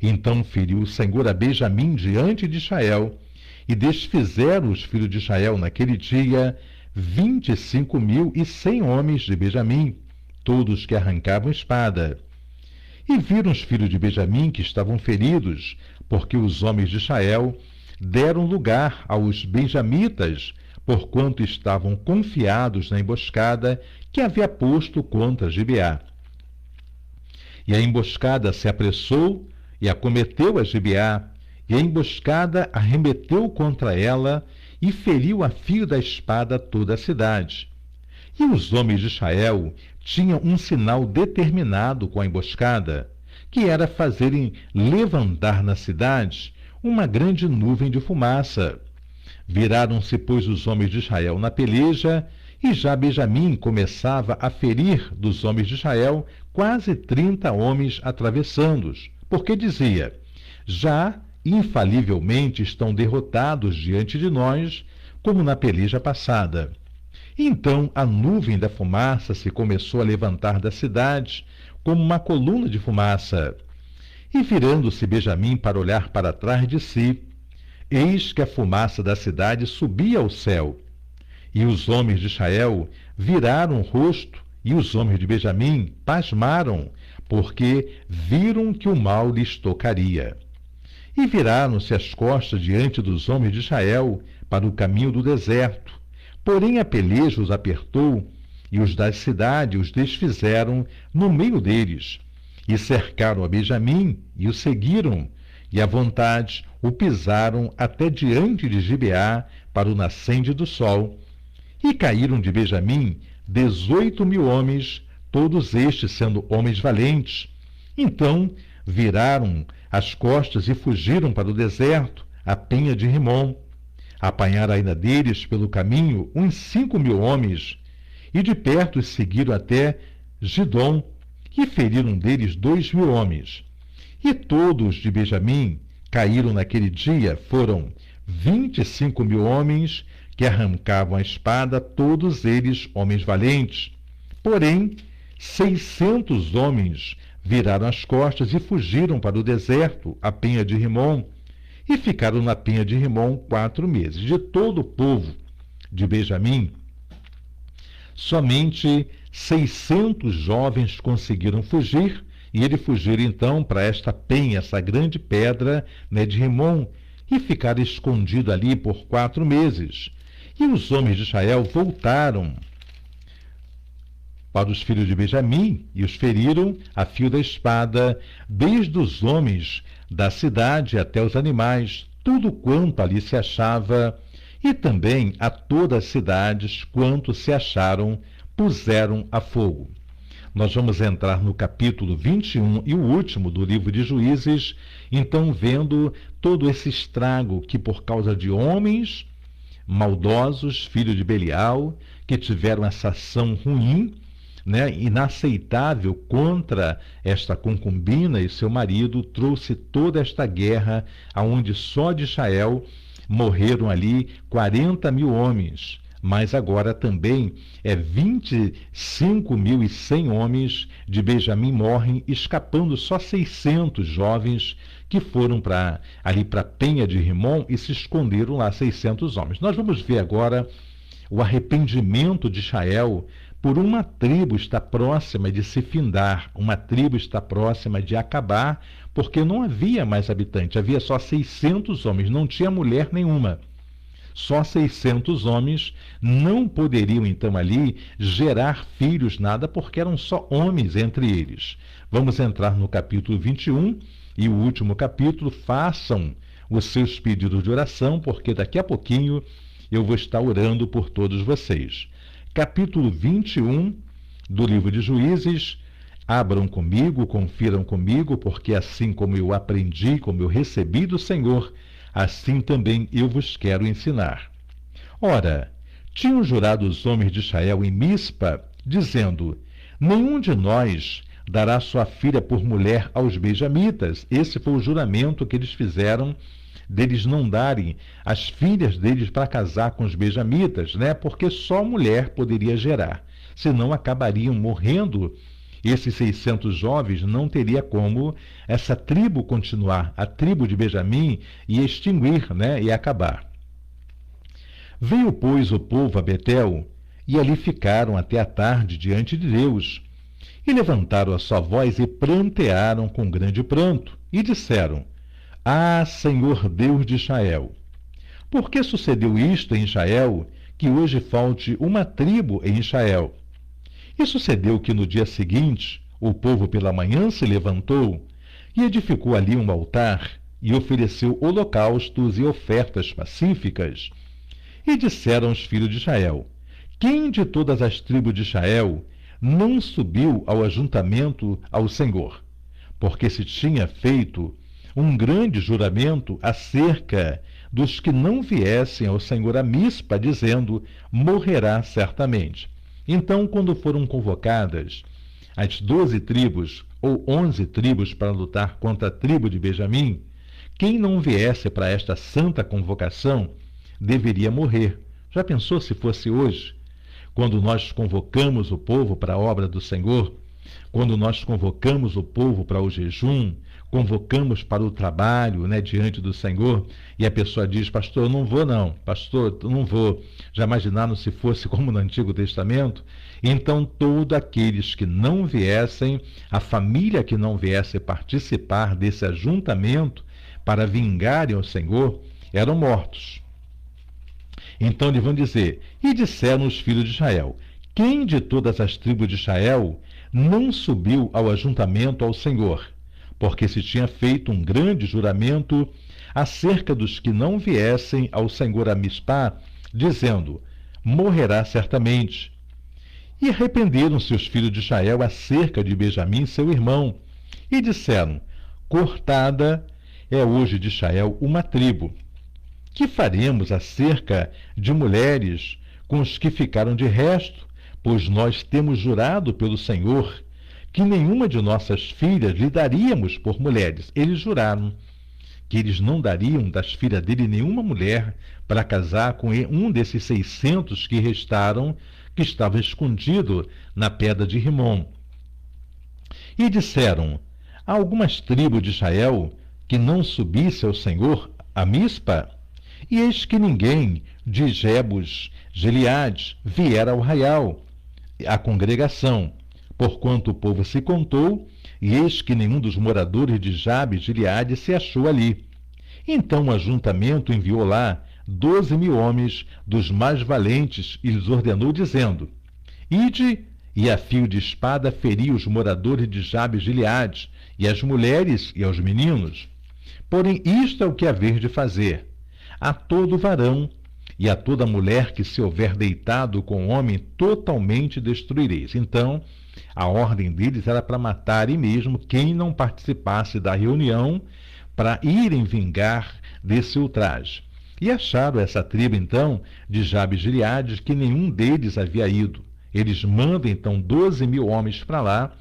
Então feriu o Senhor a Benjamim diante de Israel, e desfizeram os filhos de Israel naquele dia 25.100 homens de Benjamim, todos que arrancavam espada. E viram os filhos de Benjamim que estavam feridos, porque os homens de Israel deram lugar aos benjamitas, porquanto estavam confiados na emboscada que havia posto contra Gibeá. E a emboscada se apressou e acometeu a Gibeá, e a emboscada arremeteu contra ela e feriu a fio da espada toda a cidade. E os homens de Israel tinham um sinal determinado com a emboscada, que era fazerem levantar na cidade uma grande nuvem de fumaça. Viraram-se, pois, os homens de Israel na peleja, e já Benjamim começava a ferir dos homens de Israel quase 30 homens, atravessando-os, porque dizia: já infalivelmente estão derrotados diante de nós, como na peleja passada. Então a nuvem da fumaça se começou a levantar da cidade, como uma coluna de fumaça. E virando-se Benjamim para olhar para trás de si, eis que a fumaça da cidade subia ao céu. E os homens de Israel viraram o rosto, e os homens de Benjamim pasmaram, porque viram que o mal lhes tocaria. E viraram-se as costas diante dos homens de Israel para o caminho do deserto. Porém a peleja os apertou, e os da cidade os desfizeram no meio deles, e cercaram a Benjamim, e o seguiram, e à vontade o pisaram até diante de Gibeá, para o nascente do sol. E caíram de Benjamim 18.000 homens, todos estes sendo homens valentes. Então viraram as costas e fugiram para o deserto, a penha de Rimom. Apanharam ainda deles pelo caminho uns 5.000 homens, e de perto os seguiram até Gidom, e feriram deles 2.000 homens. E todos de Benjamim caíram naquele dia, foram 25.000 homens que arrancavam a espada, todos eles homens valentes. Porém 600 homens viraram as costas e fugiram para o deserto, a penha de Rimom, e ficaram na penha de Rimom 4 meses. De todo o povo de Benjamim, somente 600 jovens conseguiram fugir, e ele fugiram então para esta penha, essa grande pedra, de Rimom, e ficaram escondidos ali por 4 meses. E os homens de Israel voltaram para os filhos de Benjamim e os feriram a fio da espada, desde os homens da cidade até os animais, tudo quanto ali se achava, e também a todas as cidades quanto se acharam, puseram a fogo. Nós vamos entrar no capítulo 21 e o último do livro de Juízes, então vendo todo esse estrago que por causa de homens maldosos, filhos de Belial, que tiveram essa ação ruim, inaceitável contra esta concubina e seu marido, trouxe toda esta guerra, aonde só de Israel morreram ali 40 mil homens, mas agora também 25.100 homens de Benjamim morrem, escapando só 600 jovens que foram ali para a penha de Rimom e se esconderam lá, 600 homens. Nós vamos ver agora o arrependimento de Israel por uma tribo está próxima de se findar, uma tribo está próxima de acabar, porque não havia mais habitante, havia só 600 homens, não tinha mulher nenhuma. Só 600 homens não poderiam então ali gerar filhos, nada, porque eram só homens entre eles. Vamos entrar no capítulo 21 e o último capítulo. Façam os seus pedidos de oração, porque daqui a pouquinho eu vou estar orando por todos vocês. Capítulo 21 do livro de Juízes. Abram comigo, confiram comigo, porque assim como eu aprendi, como eu recebi do Senhor, assim também eu vos quero ensinar. Ora, tinham jurado os homens de Israel em Mispa, dizendo: nenhum de nós dará sua filha por mulher aos benjamitas. Esse foi o juramento que eles fizeram, deles não darem as filhas deles para casar com os benjamitas, porque só mulher poderia gerar, senão acabariam morrendo. Esses 600 jovens, não teria como essa tribo continuar, a tribo de Benjamim, e extinguir, e acabar. Veio, pois, o povo a Betel, e ali ficaram até a tarde diante de Deus, e levantaram a sua voz e prantearam com grande pranto, e disseram: Ah, Senhor Deus de Israel, por que sucedeu isto em Israel, que hoje falte uma tribo em Israel? E sucedeu que no dia seguinte o povo pela manhã se levantou e edificou ali um altar e ofereceu holocaustos e ofertas pacíficas. E disseram os filhos de Israel: quem de todas as tribos de Israel não subiu ao ajuntamento ao Senhor? Porque se tinha feito um grande juramento acerca dos que não viessem ao Senhor a Mispa, dizendo: morrerá certamente. Então, quando foram convocadas as 12 tribos ou 11 tribos para lutar contra a tribo de Benjamim, quem não viesse para esta santa convocação deveria morrer. Já pensou se fosse hoje, quando nós convocamos o povo para a obra do Senhor, quando nós convocamos o povo para o jejum, convocamos para o trabalho, diante do Senhor, e a pessoa diz: pastor, eu não vou não, pastor, eu não vou. Já imaginaram se fosse como no Antigo Testamento? Então, todos aqueles que não viessem, a família que não viesse participar desse ajuntamento para vingarem ao Senhor, eram mortos. Então eles vão dizer: e disseram os filhos de Israel: quem de todas as tribos de Israel não subiu ao ajuntamento ao Senhor? Porque se tinha feito um grande juramento acerca dos que não viessem ao Senhor a Mispá, dizendo: morrerá certamente. E arrependeram-se os filhos de Israel acerca de Benjamim, seu irmão, e disseram: cortada é hoje de Israel uma tribo. Que faremos acerca de mulheres com os que ficaram de resto? Pois nós temos jurado pelo Senhor que nenhuma de nossas filhas lhe daríamos por mulheres. Eles juraram que eles não dariam das filhas dele nenhuma mulher para casar com um desses 600 que restaram, que estava escondido na pedra de Rimom. E disseram: há algumas tribos de Israel que não subisse ao Senhor a Mispa? E eis que ninguém de Jebus, Gileade, viera ao arraial, à congregação, porquanto o povo se contou, e eis que nenhum dos moradores de Jabes, Gileade, se achou ali. Então o ajuntamento enviou lá 12.000 homens dos mais valentes e lhes ordenou, dizendo: Ide e a fio de espada feri os moradores de Jabes de Gileade, e as mulheres e aos meninos. Porém isto é o que haver de fazer: a todo varão e a toda mulher que se houver deitado com o homem, totalmente destruireis. Então, a ordem deles era para matarem mesmo quem não participasse da reunião, para irem vingar desse ultraje. E acharam essa tribo, então, de Jabes de Gileade, que nenhum deles havia ido. Eles mandam, então, 12.000 homens para lá,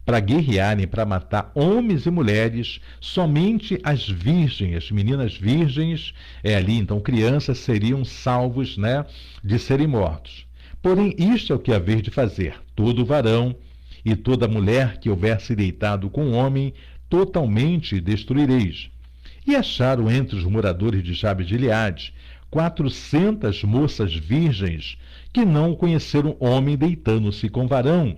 para guerrearem, para matar homens e mulheres, somente as virgens, as meninas virgens, ali, então, crianças, seriam salvos, né, de serem mortos. Porém, isto é o que haver de fazer: todo varão e toda mulher que houver se deitado com o homem, totalmente destruireis. E acharam entre os moradores de Jabes de Gileade 400 moças virgens que não conheceram homem deitando-se com varão,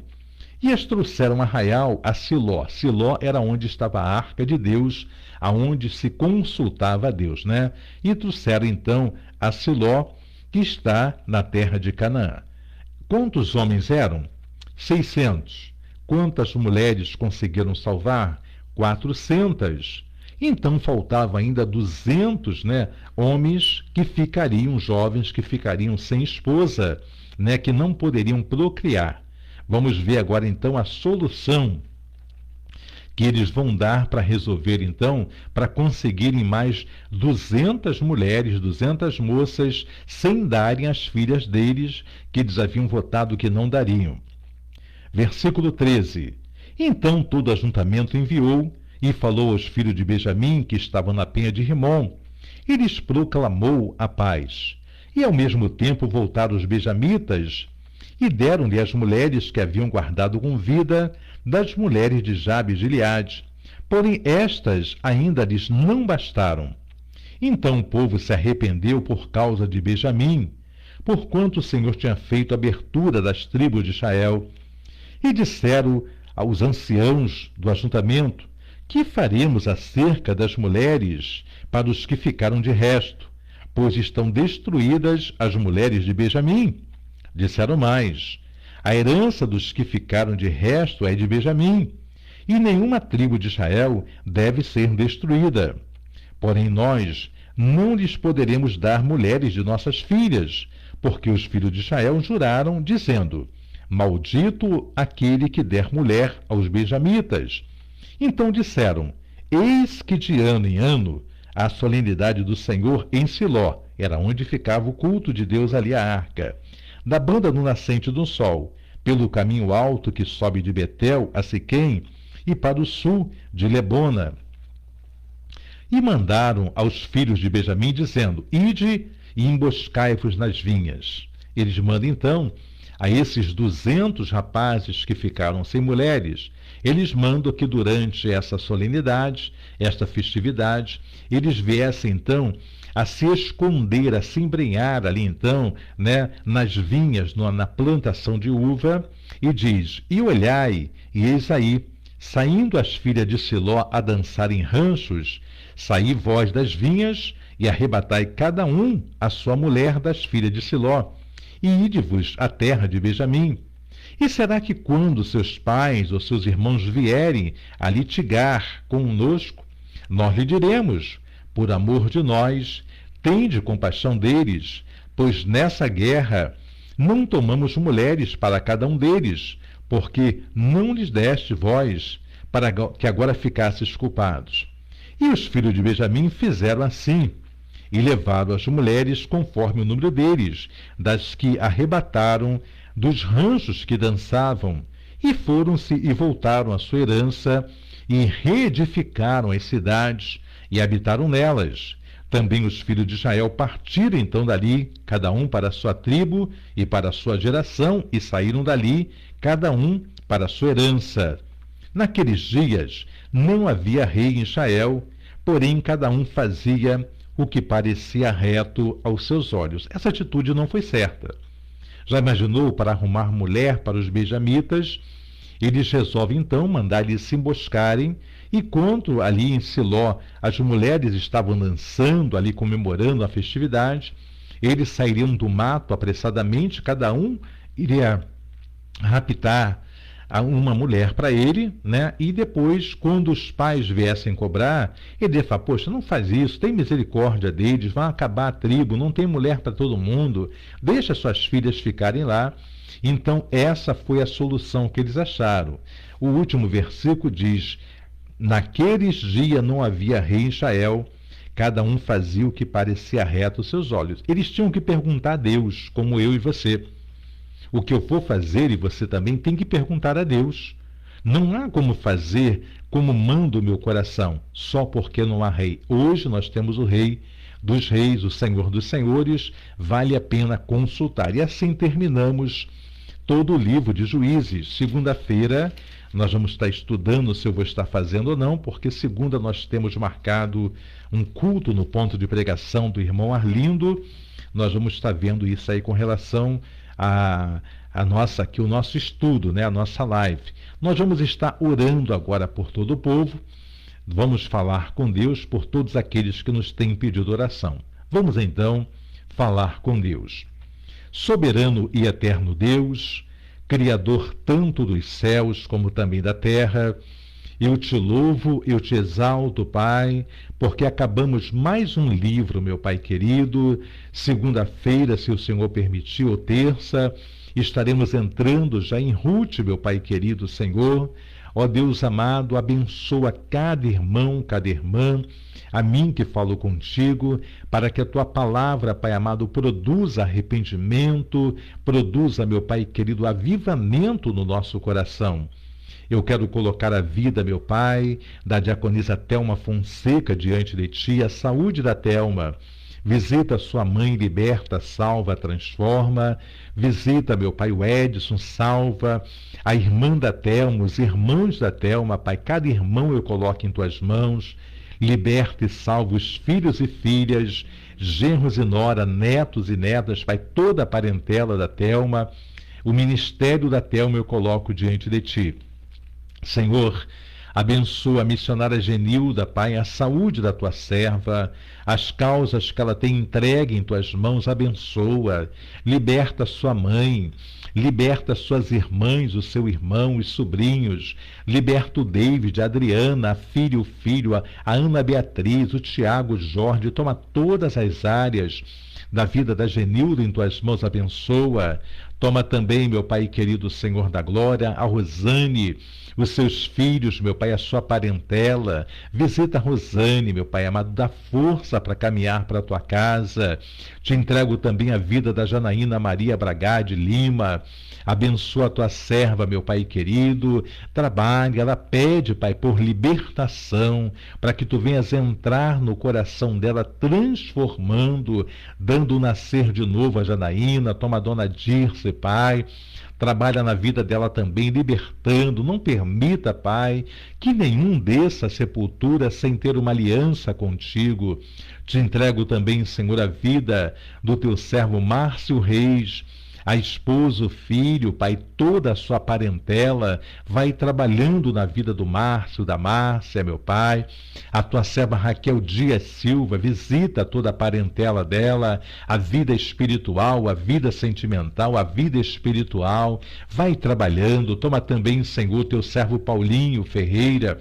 e as trouxeram a Arraial a Siló. Siló era onde estava a arca de Deus, aonde se consultava a Deus, né? E trouxeram então a Siló, que está na terra de Canaã. Quantos homens eram? 600. Quantas mulheres conseguiram salvar? 400. Então faltava ainda 200, né, homens que ficariam, jovens que ficariam sem esposa, né, que não poderiam procriar. Vamos ver agora então a solução que eles vão dar para resolver, então, para conseguirem mais 200 mulheres, 200 moças, sem darem as filhas deles, que eles haviam votado que não dariam. Versículo 13. Então todo o ajuntamento enviou e falou aos filhos de Benjamim, que estavam na penha de Rimom, e lhes proclamou a paz. E ao mesmo tempo voltaram os benjamitas e deram-lhe as mulheres que haviam guardado com vida das mulheres de Jabes de Gileade. Porém estas ainda lhes não bastaram. Então o povo se arrependeu por causa de Benjamim, porquanto o Senhor tinha feito a abertura das tribos de Israel. E disseram aos anciãos do ajuntamento: que faremos acerca das mulheres para os que ficaram de resto? Pois estão destruídas as mulheres de Benjamim. Disseram mais: a herança dos que ficaram de resto é de Benjamim, e nenhuma tribo de Israel deve ser destruída. Porém nós não lhes poderemos dar mulheres de nossas filhas, porque os filhos de Israel juraram, dizendo: maldito aquele que der mulher aos benjamitas. Então disseram: eis que de ano em ano a solenidade do Senhor em Siló, era onde ficava o culto de Deus ali, a arca, da banda do nascente do sol, pelo caminho alto que sobe de Betel a Siquém, e para o sul de Lebona. E mandaram aos filhos de Benjamim, dizendo: ide e emboscai-vos nas vinhas. Eles mandam então a esses 200 rapazes que ficaram sem mulheres, eles mandam que durante essa solenidade, esta festividade, eles viessem então a se esconder, a se embrenhar ali então, né, nas vinhas, na plantação de uva, e diz: e olhai, e eis aí, saindo as filhas de Siló a dançar em ranchos, saí vós das vinhas e arrebatai cada um a sua mulher das filhas de Siló, e ide-vos à terra de Benjamim. E será que quando seus pais ou seus irmãos vierem a litigar conosco, nós lhe diremos: por amor de nós, tende compaixão deles, pois nessa guerra não tomamos mulheres para cada um deles, porque não lhes deste vós, para que agora ficasses culpados. E os filhos de Benjamim fizeram assim, e levaram as mulheres conforme o número deles, das que arrebataram dos ranchos que dançavam, e foram-se e voltaram à sua herança, e reedificaram as cidades, e habitaram nelas. Também os filhos de Israel partiram então dali, cada um para a sua tribo e para a sua geração, e saíram dali, cada um para a sua herança. Naqueles dias não havia rei em Israel, porém cada um fazia o que parecia reto aos seus olhos. Essa atitude não foi certa. Já imaginou para arrumar mulher para os benjamitas Eles resolvem então mandar eles se emboscarem, e quando ali em Siló as mulheres estavam dançando ali, comemorando a festividade, eles sairiam do mato apressadamente, cada um iria raptar uma mulher para ele, né? E depois, quando os pais viessem cobrar, ele ia falar: poxa, não faz isso, tem misericórdia deles, vai acabar a tribo, não tem mulher para todo mundo, deixa suas filhas ficarem lá. Então, essa foi a solução que eles acharam. O último versículo diz: naqueles dias não havia rei em Israel, cada um fazia o que parecia reto aos seus olhos. Eles tinham que perguntar a Deus, como eu e você. O que eu for fazer, e você também, tem que perguntar a Deus. Não há como fazer como manda o meu coração, só porque não há rei. Hoje nós temos o Rei dos Reis, o Senhor dos Senhores, vale a pena consultar. E assim terminamos todo o livro de Juízes. Segunda-feira nós vamos estar estudando se eu vou estar fazendo ou não, porque segunda nós temos marcado um culto no ponto de pregação do irmão Arlindo. Nós vamos estar vendo isso aí com relação a o nosso estudo, né, a nossa live. Nós vamos estar orando agora por todo o povo. Vamos falar com Deus por todos aqueles que nos têm pedido oração. Vamos então falar com Deus. Soberano e eterno Deus, Criador tanto dos céus como também da terra, eu te louvo, eu te exalto, Pai, porque acabamos mais um livro, meu Pai querido. Segunda-feira, se o Senhor permitir, ou terça, estaremos entrando já em Ruth, meu Pai querido Senhor. Ó Deus amado, abençoa cada irmão, cada irmã, a mim que falo contigo, para que a tua palavra, Pai amado, produza arrependimento, produza, meu Pai querido, avivamento no nosso coração. Eu quero colocar a vida, meu Pai, da diaconisa Thelma Fonseca diante de ti, a saúde da Thelma. Visita sua mãe, liberta, salva, transforma. Visita, meu Pai, o Edson, salva. A irmã da Thelma, os irmãos da Thelma, Pai, cada irmão eu coloco em tuas mãos. Liberta e salva os filhos e filhas, genros e nora, netos e netas, Pai, toda a parentela da Thelma. O ministério da Thelma eu coloco diante de ti. Senhor, abençoa a missionária Genilda, Pai, a saúde da tua serva, as causas que ela tem entregue em tuas mãos, abençoa, liberta sua mãe, liberta suas irmãs, o seu irmão, os sobrinhos, liberta o David, a Adriana, a filha, o filho, a Ana Beatriz, o Tiago, o Jorge, toma todas as áreas da vida da Genilda em tuas mãos, abençoa. Toma também, meu Pai querido, Senhor da glória, a Rosane, os seus filhos, meu Pai, a sua parentela. Visita a Rosane, meu Pai amado, dá força para caminhar para a tua casa. Te entrego também a vida da Janaína Maria Bragade Lima. Abençoa a tua serva, meu Pai querido. Trabalha, ela pede, Pai, por libertação, para que tu venhas entrar no coração dela, transformando, dando o nascer de novo a Janaína. Toma a dona Dirce, Pai. Trabalha na vida dela também, libertando. Não permita, Pai, que nenhum desça à sepultura sem ter uma aliança contigo. Te entrego também, Senhor, a vida do teu servo Márcio Reis, a esposa, o filho, Pai, toda a sua parentela, vai trabalhando na vida do Márcio, da Márcia, meu Pai. A tua serva Raquel Dias Silva, visita toda a parentela dela, a vida espiritual, a vida sentimental, a vida espiritual, vai trabalhando. Toma também, Senhor, teu servo Paulinho Ferreira,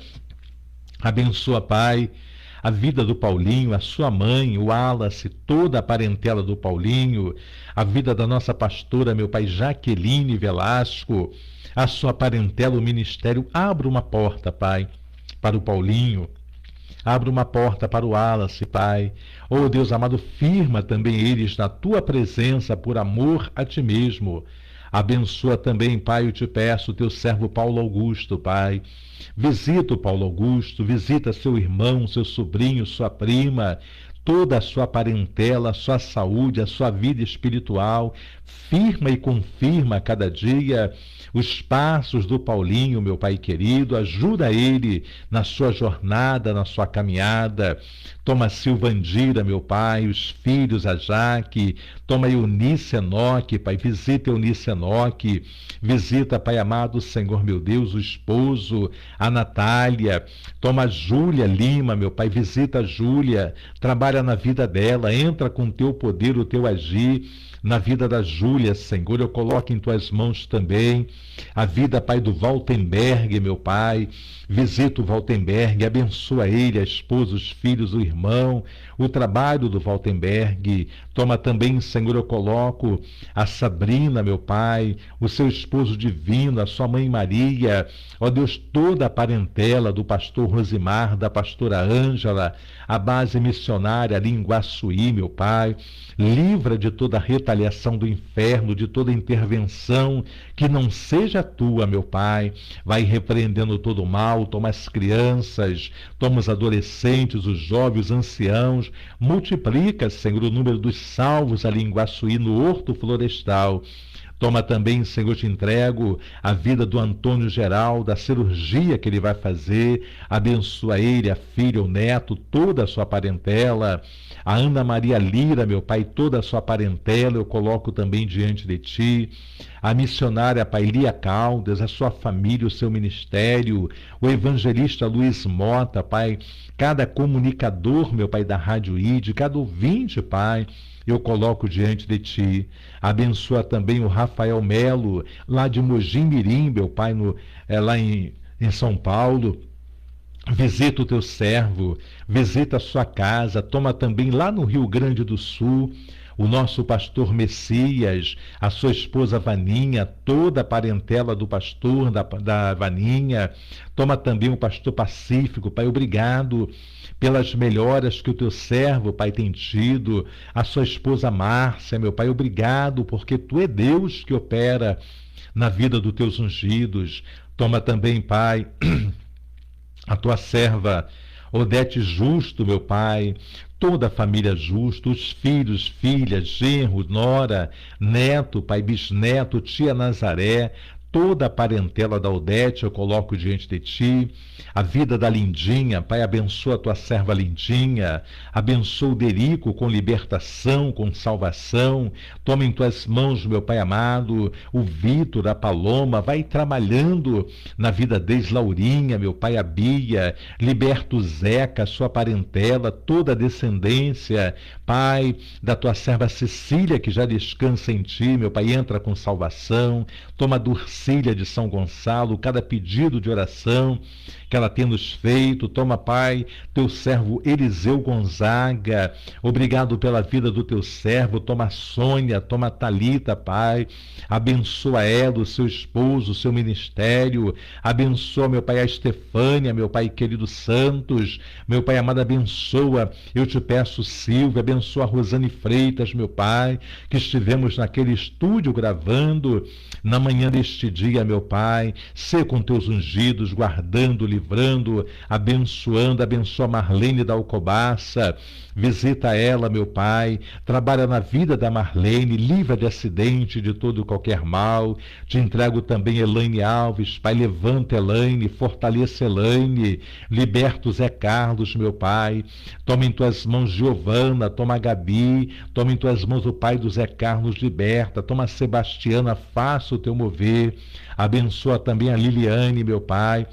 abençoa, Pai, a vida do Paulinho, a sua mãe, o Wallace, toda a parentela do Paulinho, a vida da nossa pastora, meu Pai, Jaqueline Velasco, a sua parentela, o ministério. Abra uma porta, Pai, para o Paulinho. Abra uma porta para o Wallace, Pai. Oh, Deus amado, firma também eles na tua presença por amor a ti mesmo. Abençoa também, Pai, eu te peço, teu servo Paulo Augusto, Pai. Visita o Paulo Augusto, visita seu irmão, seu sobrinho, sua prima, toda a sua parentela, a sua saúde, a sua vida espiritual. Firma e confirma a cada dia os passos do Paulinho, meu Pai querido, ajuda ele na sua jornada, na sua caminhada. Toma Silvandira, meu Pai, os filhos, a Jaque, toma Eunice Enoque, Pai, visita Eunice Enoque, visita, Pai amado, Senhor meu Deus, o esposo, a Natália, toma a Júlia Lima, meu Pai, visita a Júlia, trabalha na vida dela, entra com o teu poder, o teu agir, na vida da Júlia, Senhor, eu coloco em tuas mãos também a vida, Pai, do Waltenberg, meu Pai. Visita o Waltenberg, abençoa ele, a esposa, os filhos, o irmão, o trabalho do Waltenberg. Toma também, Senhor, eu coloco a Sabrina, meu Pai, o seu esposo divino, a sua mãe Maria, ó Deus, toda a parentela do pastor Rosimar, da pastora Ângela, a base missionária ali em Guaçuí, meu Pai. Livra de toda a retaliação do inferno, de toda intervenção que não seja tua, meu Pai. Vai repreendendo todo o mal, toma as crianças, toma os adolescentes, os jovens, os anciãos. Multiplica, Senhor, o número dos salvos ali em Guaçuí, no Horto Florestal. Toma também, Senhor, te entrego a vida do Antônio Geraldo, a cirurgia que ele vai fazer. Abençoa ele, a filha, o neto, toda a sua parentela. A Ana Maria Lira, meu Pai, toda a sua parentela, eu coloco também diante de ti. A missionária, Pai, Lia Caldas, a sua família, o seu ministério. O evangelista Luiz Mota, Pai, cada comunicador, meu Pai, da Rádio ID, cada ouvinte, Pai, eu coloco diante de ti. Abençoa também o Rafael Melo, lá de Mogi-mirim, meu Pai, lá em São Paulo. Visita o teu servo, visita a sua casa, toma também lá no Rio Grande do Sul o nosso pastor Messias, a sua esposa Vaninha, toda a parentela do pastor, da Vaninha. Toma também o pastor Pacífico, Pai, obrigado pelas melhoras que o teu servo, Pai, tem tido. A sua esposa Márcia, meu Pai, obrigado, porque tu é Deus que opera na vida dos teus ungidos. Toma também, Pai, a tua serva Odete Justo, meu Pai, toda a família Justo, os filhos, filhas, genro, nora, neto, pai, bisneto, tia Nazaré, toda a parentela da Odete eu coloco diante de ti. A vida da Lindinha, Pai, abençoa a tua serva Lindinha, abençoa o Derico com libertação, com salvação. Toma em tuas mãos, meu Pai amado, o Vitor, a Paloma, vai trabalhando na vida deles, Laurinha, meu Pai, a Bia, liberta o Zeca, a sua parentela, toda a descendência, Pai, da tua serva Cecília, que já descansa em ti, meu Pai, entra com salvação. Toma a Durcília de São Gonçalo, cada pedido de oração que ela tem nos feito. Toma, Pai, teu servo Eliseu Gonzaga, obrigado pela vida do teu servo. Toma a Sônia, toma a Thalita, Pai, abençoa ela, o seu esposo, o seu ministério. Abençoa, meu Pai, a Estefânia, meu Pai querido Santos, meu Pai amado, abençoa, eu te peço, Silvia, abençoa a Rosane Freitas, meu Pai, que estivemos naquele estúdio gravando na manhã deste dia, meu Pai. Sê com teus ungidos, guardando, livrando, abençoando. Abençoa Marlene da Alcobaça, visita ela, meu Pai, trabalha na vida da Marlene, livra de acidente, de todo e qualquer mal. Te entrego também Elaine Alves, Pai, levanta Elaine, fortaleça Elaine, liberta o Zé Carlos, meu Pai. Toma em tuas mãos Giovana, toma a Gabi, toma em tuas mãos o pai do Zé Carlos, liberta. Toma a Sebastiana, faça o teu mover. Abençoa também a Liliane, meu Pai.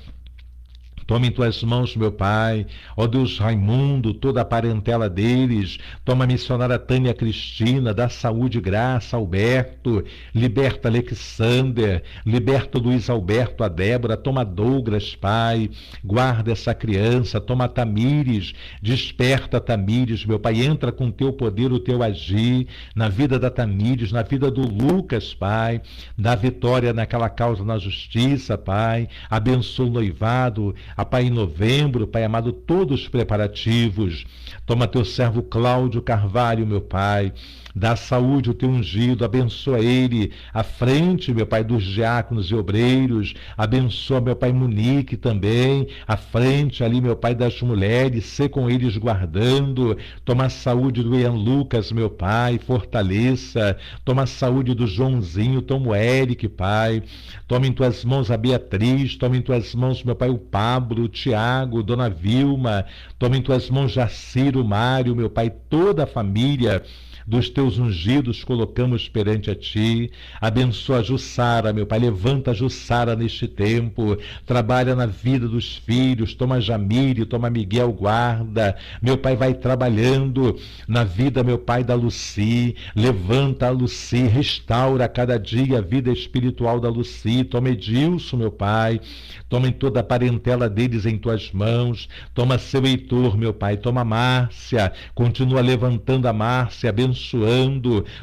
Toma em tuas mãos, meu Pai, ó Deus, Raimundo, toda a parentela deles. Toma a missionária Tânia Cristina, dá saúde e graça, Alberto, liberta Alexander, liberta Luiz Alberto, a Débora. Toma Douglas, Pai, guarda essa criança. Toma Tamires, desperta Tamires, meu Pai, entra com o teu poder, o teu agir na vida da Tamires, na vida do Lucas, Pai, dá vitória naquela causa na justiça, Pai. Abençoa o noivado, Pai, em novembro, Pai amado, todos os preparativos. Toma teu servo Cláudio Carvalho, meu Pai, Dá saúde ao teu ungido, abençoa ele à frente, meu Pai, dos diáconos e obreiros. Abençoa, meu Pai, Monique também, à frente ali, meu Pai, das mulheres, sê com eles guardando. Toma a saúde do Ian Lucas, meu Pai, fortaleça. Toma a saúde do Joãozinho, toma o Eric, Pai. Toma em tuas mãos a Beatriz, toma em tuas mãos, meu Pai, o Pablo, o Tiago, Dona Vilma. Toma em tuas mãos Jaciro, Mário, meu Pai, toda a família dos teus ungidos colocamos perante a ti. Abençoa a Jussara, meu Pai, levanta a Jussara neste tempo, trabalha na vida dos filhos, toma Jamile, toma Miguel, guarda, meu Pai, vai trabalhando na vida, meu Pai, da Luci, levanta a Luci, restaura a cada dia a vida espiritual da Luci, toma Edilson, meu Pai, toma em toda a parentela deles em tuas mãos, toma seu Heitor, meu Pai, toma Márcia, continua levantando a Márcia, abençoando,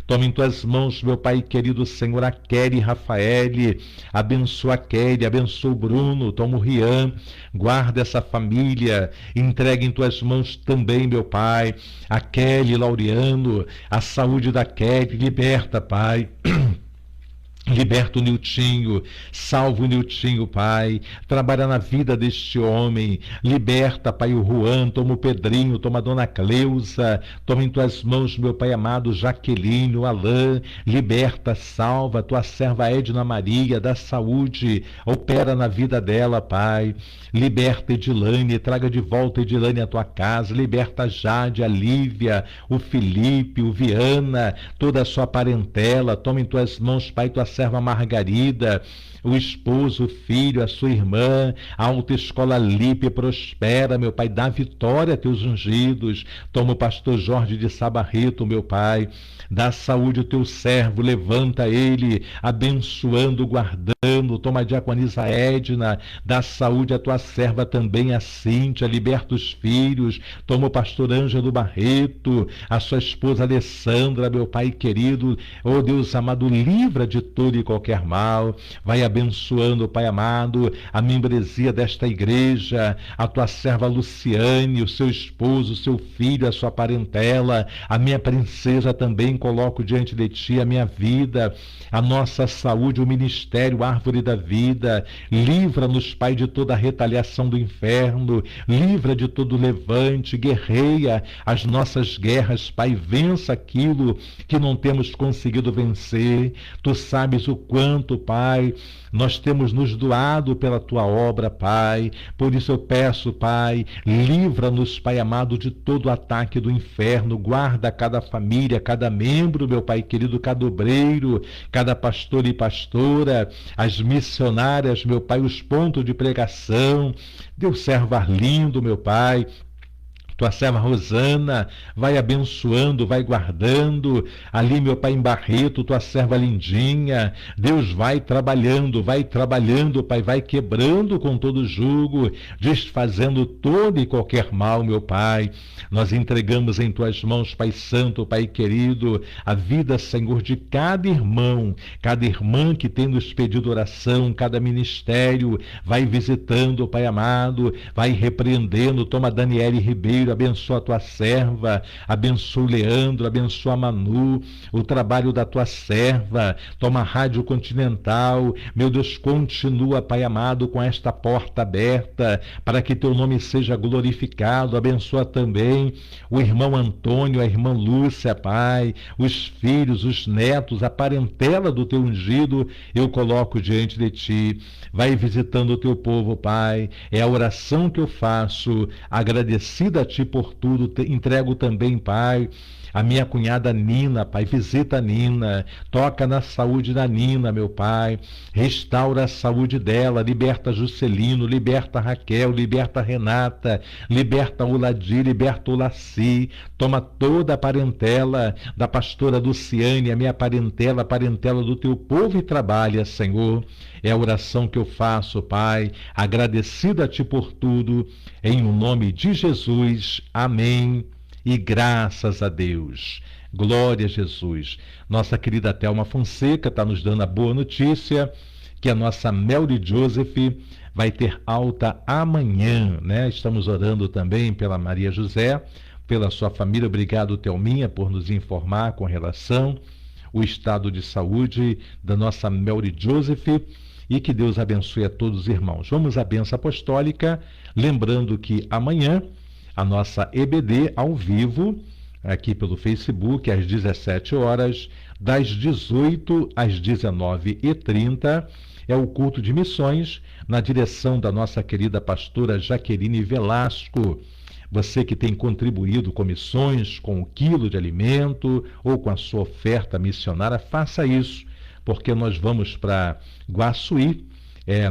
toma em tuas mãos, meu Pai querido Senhor, a Kelly e Rafael, abençoa a Kelly, abençoa o Bruno, toma o Rian, guarda essa família, entrega em tuas mãos também, meu Pai, a Kelly, Laureano, a saúde da Kelly, liberta, Pai. Liberta o Niltinho, salva o Niltinho, Pai, trabalha na vida deste homem, liberta, Pai, o Juan, toma o Pedrinho, toma a Dona Cleusa, toma em tuas mãos, meu Pai amado, Jaqueline, o Alain, liberta, salva, tua serva Edna Maria, dá saúde, opera na vida dela, Pai, liberta Edilane, traga de volta Edilane à tua casa, liberta a Jade, a Lívia, o Felipe, o Viana, toda a sua parentela, toma em tuas mãos, Pai, tua serva Margarida, o esposo, o filho, a sua irmã, a autoescola Lipe prospera, meu Pai, dá vitória a teus ungidos, toma o pastor Jorge de Sabarreto, meu Pai, dá saúde ao teu servo, levanta ele, abençoando, guardando, toma a diaconisa Edna, dá saúde à tua serva também, a Cíntia, liberta os filhos, toma o pastor Ângelo Barreto, a sua esposa Alessandra, meu Pai querido, oh Deus amado, livra de todo e qualquer mal, vai abençoando, Pai amado, a membresia desta igreja, a tua serva Luciane, o seu esposo, o seu filho, a sua parentela, a minha princesa também coloco diante de ti, a minha vida, a nossa saúde, o ministério, a árvore da vida, livra-nos, Pai, de toda a retaliação do inferno, livra de todo levante, guerreia as nossas guerras, Pai, vença aquilo que não temos conseguido vencer, tu sabes o quanto, Pai, nós temos nos doado pela tua obra, Pai, por isso eu peço, Pai, livra-nos, Pai amado, de todo ataque do inferno, guarda cada família, cada membro, meu Pai querido, cada obreiro, cada pastor e pastora, as missionárias, meu Pai, os pontos de pregação, Deus servo Arlindo, meu Pai, tua serva Rosana, vai abençoando, vai guardando, ali, meu Pai, em Barreto, tua serva Lindinha, Deus vai trabalhando, Pai, vai quebrando com todo jugo, desfazendo todo e qualquer mal, meu Pai, nós entregamos em tuas mãos, Pai Santo, Pai querido, a vida, Senhor, de cada irmão, cada irmã que tem nos pedido oração, cada ministério, vai visitando, Pai amado, vai repreendendo, toma Daniele Ribeiro, abençoa a tua serva, abençoa o Leandro, abençoa a Manu, o trabalho da tua serva, toma a Rádio Continental, meu Deus, continua, Pai amado, com esta porta aberta, para que teu nome seja glorificado, abençoa também o irmão Antônio, a irmã Lúcia, Pai, os filhos, os netos, a parentela do teu ungido, eu coloco diante de ti, vai visitando o teu povo, Pai, é a oração que eu faço, agradecida a ti por tudo, entrego também, Pai, a minha cunhada Nina, Pai, visita a Nina, toca na saúde da Nina, meu Pai, restaura a saúde dela, liberta Juscelino, liberta Raquel, liberta Renata, liberta Oladir, liberta Olaci, toma toda a parentela da pastora Luciane, a minha parentela, a parentela do teu povo e trabalha, Senhor, é a oração que eu faço, Pai, agradecida a ti por tudo, em o nome de Jesus, amém. E graças a Deus, glória a Jesus. Nossa querida Thelma Fonseca está nos dando a boa notícia que a nossa Melry Joseph vai ter alta amanhã, né? Estamos orando também pela Maria José, pela sua família. Obrigado, Thelminha, por nos informar com relação ao estado de saúde da nossa Mary Joseph, e que Deus abençoe a todos os irmãos. Vamos à bênção apostólica, lembrando que amanhã a nossa EBD ao vivo, aqui pelo Facebook, às 17 horas, das 18 às 19h30, é o culto de missões, na direção da nossa querida pastora Jaqueline Velasco. Você que tem contribuído com missões, com o quilo de alimento ou com a sua oferta missionária, faça isso, porque nós vamos para Guaçuí.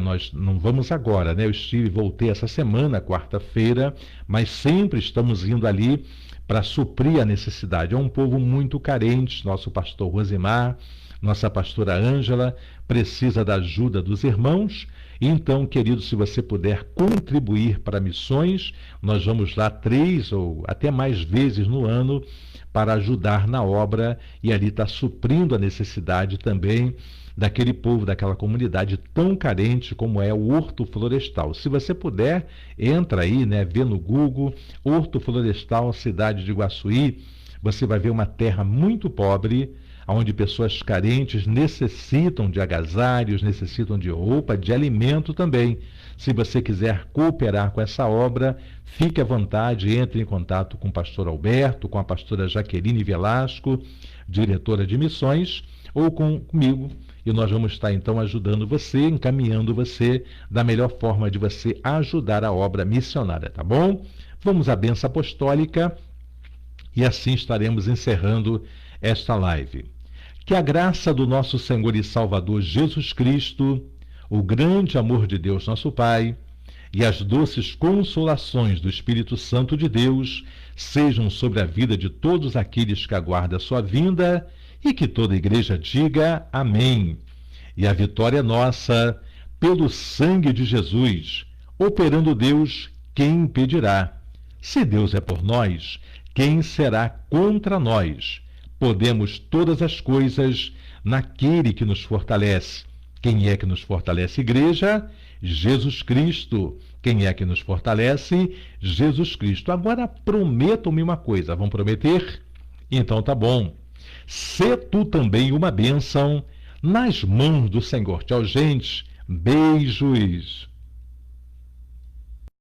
Nós não vamos agora, né? Voltei essa semana, quarta-feira, mas sempre estamos indo ali para suprir a necessidade. É um povo muito carente. Nosso pastor Rosimar, nossa pastora Ângela, precisa da ajuda dos irmãos. Então, querido, se você puder contribuir para missões, nós vamos lá 3 ou até mais vezes no ano para ajudar na obra, e ali está suprindo a necessidade também daquele povo, daquela comunidade tão carente como é o Horto Florestal. Se você puder, entra aí, né, vê no Google, Horto Florestal, cidade de Guaçuí. Você vai ver uma terra muito pobre, onde pessoas carentes necessitam de agasalhos, necessitam de roupa, de alimento também. Se você quiser cooperar com essa obra, fique à vontade, entre em contato com o pastor Alberto, com a pastora Jaqueline Velasco, diretora de missões, ou comigo, e nós vamos estar então ajudando você, encaminhando você da melhor forma de você ajudar a obra missionária, tá bom? Vamos à bênção apostólica e assim estaremos encerrando esta live. Que a graça do nosso Senhor e Salvador Jesus Cristo, o grande amor de Deus nosso Pai e as doces consolações do Espírito Santo de Deus sejam sobre a vida de todos aqueles que aguardam a sua vinda, e que toda a igreja diga amém. E a vitória é nossa, pelo sangue de Jesus. Operando Deus, quem impedirá? Se Deus é por nós, quem será contra nós? Podemos todas as coisas naquele que nos fortalece. Quem é que nos fortalece, igreja? Jesus Cristo. Quem é que nos fortalece? Jesus Cristo. Agora prometam-me uma coisa. Vão prometer? Então tá bom. Sê tu também uma bênção nas mãos do Senhor. Tchau, gente. Beijos.